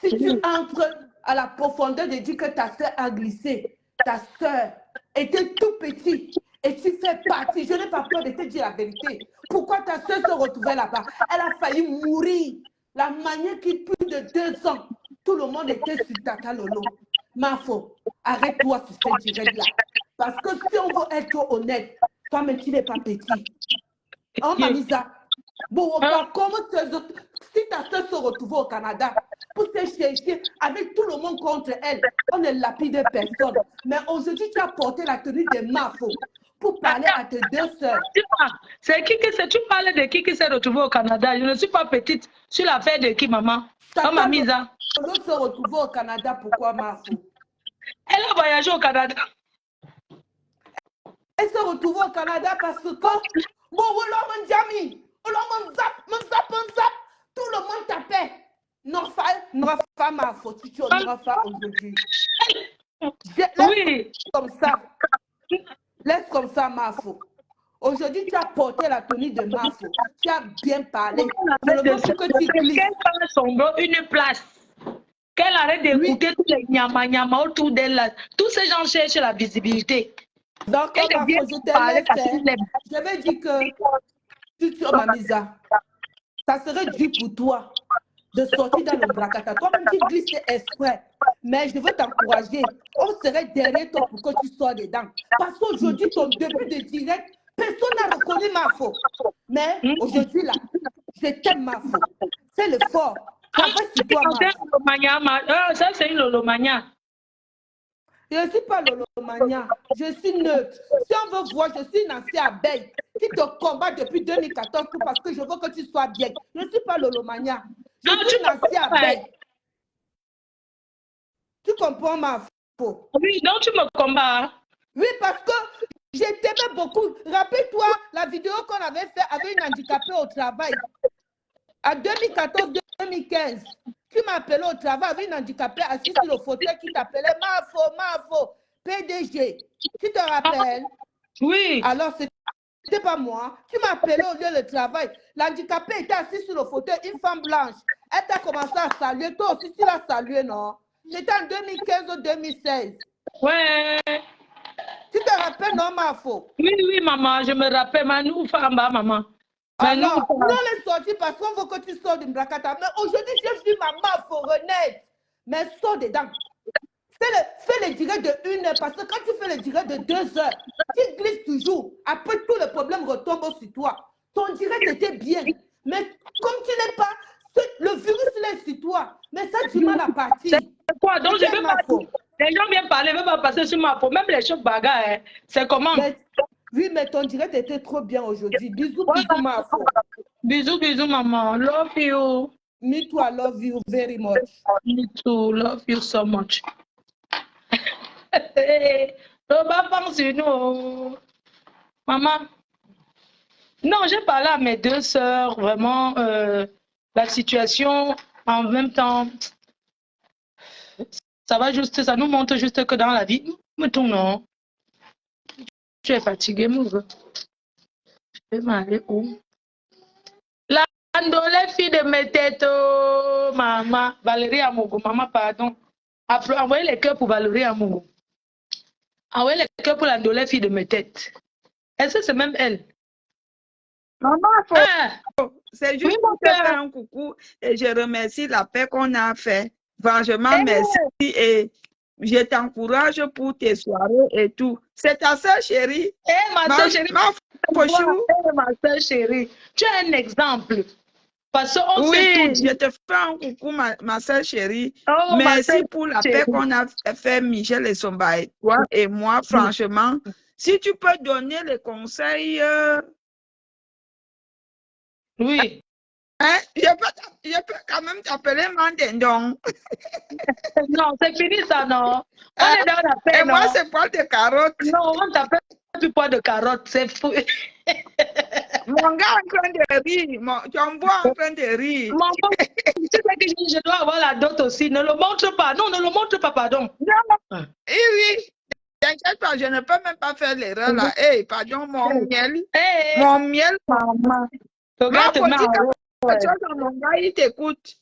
si tu entres à la profondeur de dire que ta sœur a glissé, ta sœur était tout petite et tu fais partie, je n'ai pas peur de te dire la vérité. Pourquoi ta sœur se retrouvait là-bas? Elle a failli mourir. La manière qui plus de 2 ans, tout le monde était sur Tata Lolo. Mafo, arrête-toi sur cette direct-là. Parce que si on veut être honnête, toi-même tu n'es pas petit. Oh, Mamisa, bon, comment si ta soeur se retrouve au Canada pour se chercher avec tout le monde contre elle, on ne lapide personne. Mais aujourd'hui, tu as porté la tenue de Mafo pour parler à tes deux sœurs. C'est qui que c'est? Tu parles de qui s'est retrouvé au Canada? Je ne suis pas petite. Sur l'affaire de qui, maman? Oh, Mamisa. L'autre se retrouve au Canada, pourquoi Mafo? Elle a voyagé au Canada. Elle se retrouve au Canada parce que bon, tout le monde tapait. Norafa Mafo, tu Norafa aujourd'hui. Oui. Comme ça. Laisse comme ça, Mafo. Aujourd'hui, tu as porté la tenue de Mafo. Tu as bien parlé. Je ne veux plus que tu glisses. Qu'elle fasse son bro une place. Qu'elle arrête d'écouter tous les nyama autour d'elle. Tous ces gens cherchent la visibilité. Donc, Mafo, je vais dire que tu Mamisa, ça serait dur pour toi de sortir dans le bracata. Toi-même, tu glisses exprès. Mais je veux t'encourager. On serait derrière toi pour que tu sois dedans. Parce qu'aujourd'hui, ton début de direct, personne n'a reconnu Mafo. Mais aujourd'hui, là, je t'aime, Mafo. Fais le fort. Travaille sur toi, Mafo. Ça, c'est une lolomania. Je ne suis pas lolomania. Je suis neutre. Si on veut voir, je suis une ancienne abeille qui te combat depuis 2014 parce que je veux que tu sois bien. Je ne suis pas lolomania. Je suis une ancienne abeille. Tu comprends, Mafo? Oui, donc tu me combats. Oui, parce que je t'aimais beaucoup. Rappelle-toi la vidéo qu'on avait fait avec une handicapée au travail. En 2014-2015, tu m'appelais au travail avec une handicapée assise sur le fauteuil qui t'appelait Mafo, PDG. Tu te rappelles? Oui. Alors, c'était pas moi. Tu m'appelais au lieu de travail. L'handicapée était assise sur le fauteuil, une femme blanche. Elle t'a commencé à saluer. Toi aussi, tu l'as salué, non? C'était en 2015 ou 2016. Ouais. Tu te rappelles, non, Mafo? Oui, maman, je me rappelle. Manou, Famba, maman. Alors, nous les sortis parce qu'on veut que tu sors du bracata. Mais aujourd'hui, j'ai vu ma Mafo renaître. Mais sors dedans. Fais le direct de 1 heure, parce que quand tu fais le direct de 2 heures, tu glisses toujours. Après, tout le problème retombe sur toi. Ton direct était bien. Mais comme tu n'es pas, le virus il est sur toi. Mais ça, tu m'as la partie. C'est quoi? Donc, je C'est ne veux ma pas faute. dire. Les gens viennent parler, ne veulent pas passer sur ma peau. Même les choses bagarres, hein. C'est comment? Oui, mais ton direct était trop bien aujourd'hui. Bisous, Voilà. bisous, ma faute. Bisous, bisous, maman. Love you. Me too, I love you very much. Me too, love you so much. On va penser sur nous. Maman. Non, j'ai parlé à mes 2 sœurs, vraiment, la situation, en même temps, ça va juste, ça nous montre juste que dans la vie, mettons, non, tu es fatigué, Mouve. Je vais m'aller où? Là, dans les filles de mes têtes, oh, maman, Valérie Amogo, maman, pardon. Après, envoyez les cœurs pour Valérie Amogo. Envoyez les cœurs pour la les filles de mes têtes. Est-ce que c'est même elle? Maman, c'est juste Oui, mon pour te père. faire un coucou et je remercie la paix qu'on a fait. Franchement, merci et je t'encourage pour tes soirées et tout. C'est ta soeur chérie. Ma soeur chérie. Ma soeur chérie. Tu es un exemple. Parce qu'on oui, sait tout. je te fais un coucou, ma soeur chérie. Oh, merci pour la paix qu'on a fait, Michel et Somba et toi et moi, franchement. Si tu peux donner les conseils. Oui. Hein? Je peux quand même t'appeler Mandendong. Non, c'est fini ça, non. On est dans la paix, et moi, c'est poil de carottes. Non, on t'appelle plus poil de carottes, c'est fou. Mon gars en train de rire, ton bois en train de rire. Mon bon, tu sais que je dois avoir la dot aussi. Ne le montre pas. Non, ne le montre pas, pardon. Non, oui. T'inquiète pas, je ne peux même pas faire l'erreur là. Hey, pardon, mon miel. Mon miel, maman. Regarde, mon gars, il t'écoute.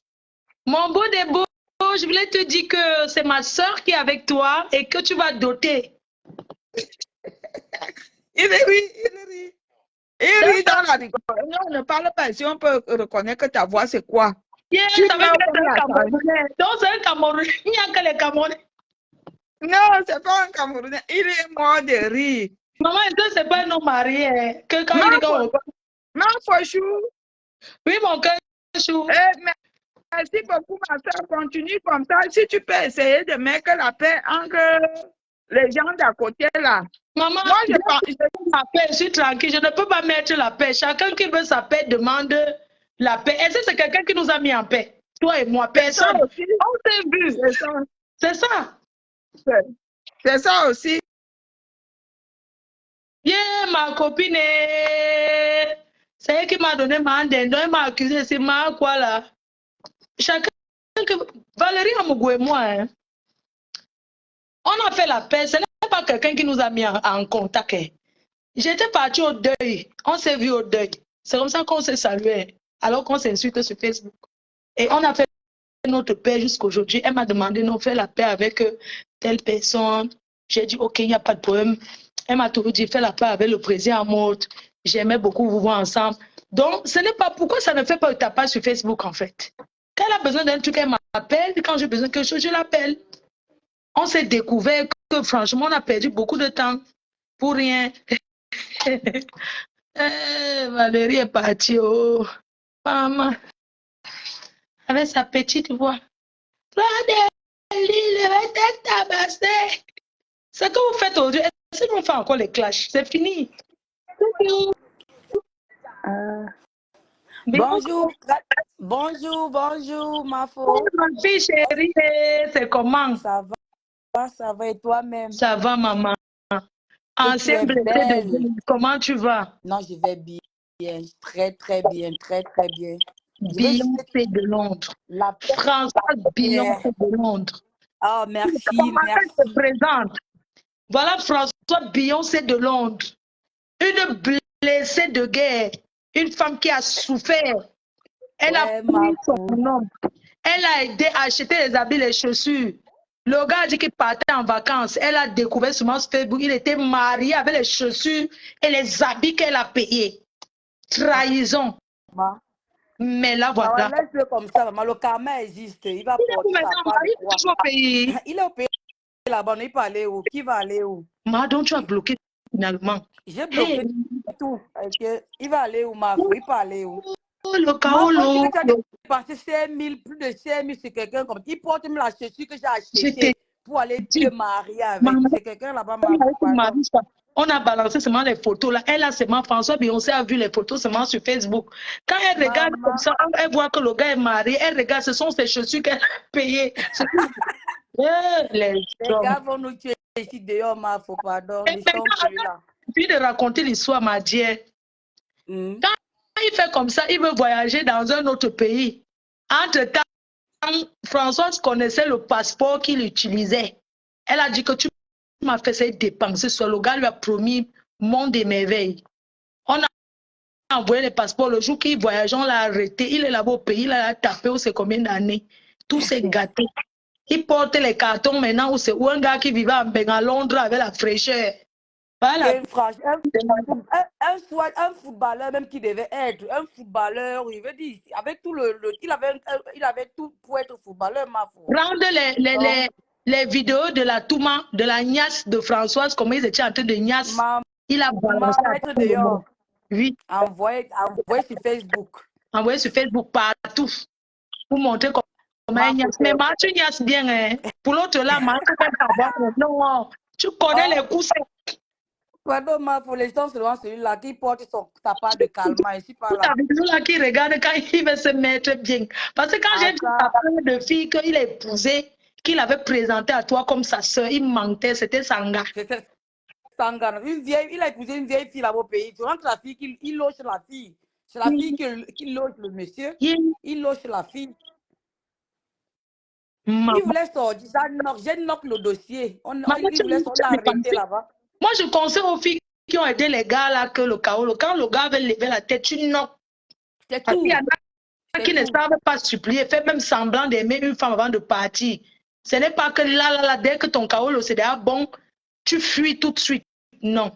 Mon beau des beaux, je voulais te dire que c'est ma soeur qui est avec toi et que tu vas doter. Il rit. Il rit dans la rigole. Non, on ne parle pas. Si on peut reconnaître que ta voix, c'est quoi? Yeah, tu ça veut dire que c'est un Camerounais. Donc, c'est un Camerounais. Il n'y a que les Camerounais. Non, c'est pas un Camerounais. Il est mort de rire. Maman, est-ce que c'est pas un homme marié? Que quand il est comme... Ma chou. Oui, mon cœur, chou. Merci beaucoup, ma soeur. Continue comme ça. Si tu peux essayer de mettre la paix entre les gens d'à côté là. Maman, moi, je suis tranquille. Je ne peux pas mettre la paix. Chacun qui veut sa paix demande la paix. Est-ce que c'est quelqu'un qui nous a mis en paix? Toi et moi, personne. On s'est vu. C'est ça. C'est ça aussi. Yeah, ma copine. C'est elle qui m'a donné ma dinde. Elle m'a accusé. C'est ma quoi là? Chacun que... Valérie Amougou et moi, hein, on a fait la paix. Ce n'est pas quelqu'un qui nous a mis en contact. Hein. J'étais partie au deuil. On s'est vu au deuil. C'est comme ça qu'on s'est salué. Alors qu'on s'insulte sur Facebook. Et on a fait notre paix jusqu'aujourd'hui. Elle m'a demandé de faire la paix avec telle personne. J'ai dit, OK, il n'y a pas de problème. Elle m'a toujours dit, fais la paix avec le président Motte. J'aimais beaucoup vous voir ensemble. Donc, ce n'est pas pourquoi ça ne fait pas ta page sur Facebook, en fait. Quand elle a besoin d'un truc, elle m'appelle. Quand j'ai besoin de quelque chose, je l'appelle. On s'est découvert que, franchement, on a perdu beaucoup de temps pour rien. Valérie est partie. Oh, maman. Avec sa petite voix. Ce que vous faites aujourd'hui, est-ce qu'on fait encore les clashs? C'est fini. Bonjour, bonjour, ma fille. Ma fille chérie, c'est comment? Ça va, et toi-même? Ça va, maman. Ancien blessé de vie, comment tu vas? Non, je vais bien, très bien. Beyoncé de Londres. La Françoise Beyoncé de Londres. Oh, merci. Se présente. Voilà Françoise Beyoncé de Londres. Une blessée de guerre. Une femme qui a souffert. Elle a pris son nom. Elle a aidé à acheter les habits, les chaussures. Le gars a dit qu'il partait en vacances. Elle a découvert sur mon Facebook. Il était marié avec les chaussures et les habits qu'elle a payés. Trahison. Mais là, Maman, voilà. laisse-le comme ça, maman. Le karma existe. Il va Il est où porter sa maintenant? part de Il est croix. toujours au pays. Il est au pays là-bas. Il peut aller où? Qui va aller où? Madon, tu as bloqué finalement. J'ai Hey, bloqué tout. Ok. Il va aller où, ma fille? Il peut aller où? le Maman, on dit Kaolo. que tu as dépensé 5 000, plus de 5 000 sur quelqu'un comme il porte même la chaussure que j'ai Je t'ai achetée pour aller dit, te marier avec. maman, C'est quelqu'un là-bas, elle ma avec son pardon. mari, ça. On a balancé seulement les photos là. Elle a seulement, François Beyoncé a vu les photos seulement sur Facebook. Quand elle regarde comme Maman, ça, elle voit que le gars est marié. Elle regarde, ce sont ses chaussures qu'elle a payées. Les les hommes. gars vont nous tuer ici dehors, ma faut pardon. Et Laissons maintenant, celui-là. puis de raconter l'histoire, ma dière. Hmm. Quand il fait comme ça, il veut voyager dans un autre pays. Entre-temps, Françoise connaissait le passeport qu'il utilisait. Elle a dit que tu m'as fait ces dépenses. Le gars lui a promis monde et merveille. On a envoyé les passeports. Le jour qu'il voyage, on l'a arrêté. Il est là-bas au pays, il a tapé, on sait combien d'années. Tout s'est gâté. Il porte les cartons maintenant où un gars qui vivait à Londres avec la fraîcheur. Voilà. Un footballeur même qui devait être un footballeur, il veut dire, avec tout il avait tout pour être footballeur, ma foi. Prendre les vidéos de la Touma, de la niasse de Françoise, comment ils étaient en train de niasse. Il a balancé mettre dehors. Oui. Envoyé sur Facebook. Envoyé sur Facebook partout pour montrer comment il niasse. Mais moi, tu niasses bien. Hein. Pour l'autre là, moi, non, tu connais les coups secs. Pardon, ma pour les gens, c'est celui-là qui porte sa part de calma. Ici, par là. Celui-là qui regarde quand il va se mettre bien. Parce que quand j'ai dit à parler de fille qu'il a épousé, qu'il avait présenté à toi comme sa soeur, il mentait, c'était Sanga. C'était Sanga. Il a épousé une vieille fille là au pays. Tu rentres la fille, il loge la fille. C'est la fille qui loge le monsieur. Il loge la fille. Maman. Il voulait sortir, j'ai knock le dossier. Il voulait sortir, arrêter là-bas. Moi, je conseille aux filles qui ont aidé les gars là que le chaos, quand le gars avait levé la tête, tu knock. C'est tout. Il y en a qui ne savent pas supplier, fait même semblant d'aimer une femme avant de partir. Ce n'est pas que là, dès que ton chaos, c'est déjà bon, tu fuis tout de suite. Non.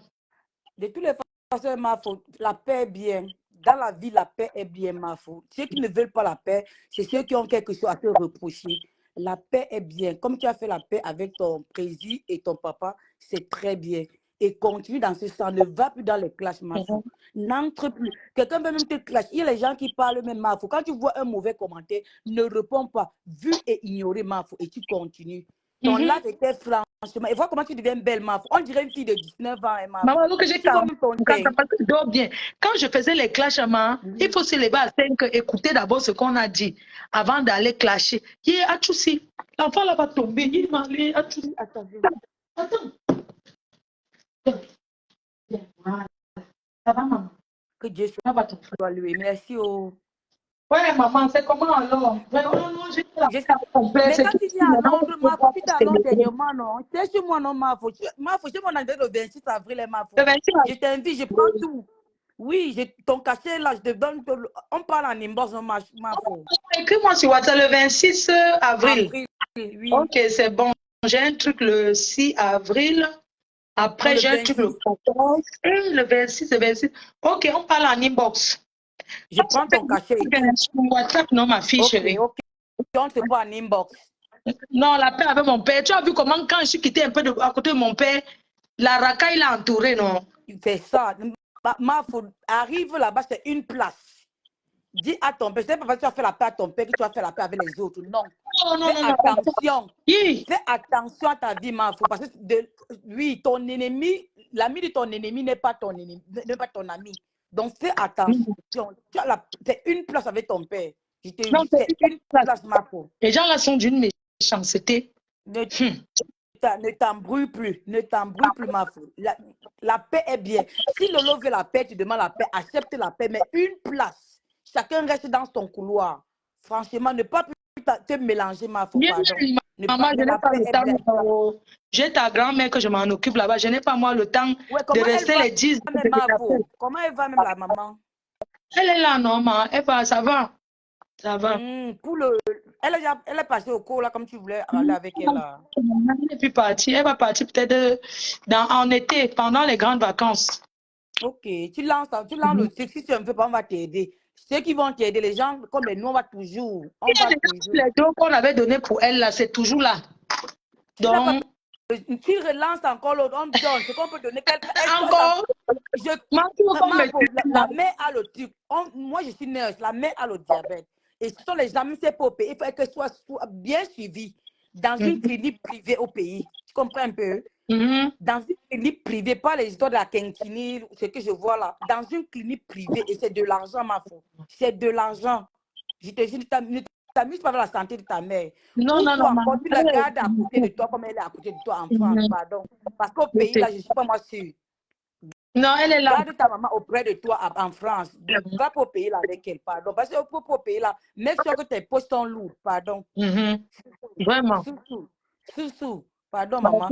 De toutes les façons, ma faute. La paix est bien. Dans la vie, la paix est bien, ma faute. Ceux qui ne veulent pas la paix, c'est ceux qui ont quelque chose à te reprocher. La paix est bien. Comme tu as fait la paix avec ton président et ton papa, c'est très bien. Et continue dans ce sens. Ne va plus dans les clashs, ma faute. N'entre plus. Quelqu'un peut même te clash. Il y a les gens qui parlent même, ma faute. Quand tu vois un mauvais commentaire, ne réponds pas. Vu et ignorer, ma faute. Et tu continues. Ton live était franchement. Et vois comment tu deviens belle, ma faute. On dirait une fille de 19 ans, ma faute. Maman, que j'ai dors bien. Quand je faisais les clashs, il faut se lever à 5 heures, écouter d'abord ce qu'on a dit avant d'aller clasher. L'enfant là va tomber. Il va aller. Attends. Ça va, maman? Que Dieu soit loué. Merci. Ouais, maman, c'est comment alors? Non, j'ai la mais quand tu dis à Londres, ma fille à Londres dernièrement, non. C'est sur moi, non, ma faute. Ma faute, c'est mon anniversaire le 26 avril, ma faute. Je t'invite, je prends tout. Oui, ton cachet là, je te donne. On parle en inbox, ma faute. Écris-moi sur WhatsApp le 26 avril. Oui. Ok, c'est bon. J'ai un truc le 6 avril. Après, j'ai un truc le 14. Et le 26, le 26. Ok, on parle en inbox. Je prends ton cachet. Sur WhatsApp, non, ma fille chérie. Ok. On se voit en inbox. Non, la paix avec mon père. Tu as vu comment, quand je suis quittée un peu à côté de mon père, la racaille l'a entouré, non? C'est ça. Ma faute. Arrive là-bas, c'est une place. Dis à ton père, c'est pas parce que tu as fait la paix à ton père que tu as fait la paix avec les autres. Non. Fais attention. Fais attention à ta vie, ma faute. Parce que oui, ton ennemi, l'ami de ton ennemi n'est pas ton ennemi, n'est pas ton ami. Donc fais attention. C'est une place avec ton père. Je te dis, c'est une place, ma faute. Les gens là sont d'une méchanceté. Ne t'embrouille plus. Ne t'embrouille plus, ma faute. La paix est bien. Si Lolo veut la paix, tu demandes la paix, accepte la paix. Mais une place. Chacun reste dans son couloir. Franchement, ne pas plus te mélanger, ma faute. Maman, je n'ai pas le temps. J'ai ta grand-mère que je m'en occupe là-bas. Je n'ai pas moi le temps de rester les 10. Comment elle va même la maman? Elle est là, non, maman. Elle va, ça va. Ça va. Elle est passée au cours là comme tu voulais aller avec elle là. Elle n'est plus partie. Elle va partir peut-être en été, pendant les grandes vacances. Ok, tu lances le truc. Si tu ne veux pas, on va t'aider. Ceux qui vont t'aider, les gens comme nous, on va toujours. On Il y a va déjà toujours. les dons qu'on avait donnés pour elle, là, c'est toujours là. Tu n'as pas Donc, tu relances encore l'autre, on donne. Ce qu'on peut donner quelqu'un. encore, La mère a le truc. Moi, je suis nurse. La mère a le diabète. Et ce sont les gens, c'est pour payer. Il faut qu'elle soit bien suivie dans une clinique privée au pays. Tu comprends un peu? Dans une clinique privée, pas les histoires de la quinquini, ce que je vois là. Dans une clinique privée, et c'est de l'argent, ma foi. C'est de l'argent. Je te dis, ne t'amuse pas avec la santé de ta mère. Non, non, non. Encore, tu la gardes à côté de toi comme elle est à côté de toi en France, pardon. Parce qu'au pays, là, je ne suis pas moi sûre. Non, elle est là. Garde ta maman auprès de toi en France. Ne va pas au pays là avec elle, pardon. Parce que au pays là, même sûr que tes poches sont lourdes, pardon. Vraiment. Surtout. Pardon, maman.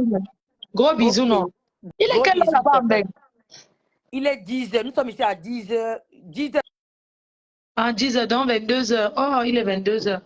Gros bisous, non. Il est quelle heure là-bas, mec? Il est 10h. Nous sommes ici à 10h. 10h. Ah, 10h, donc 22h. Oh, il est 22h.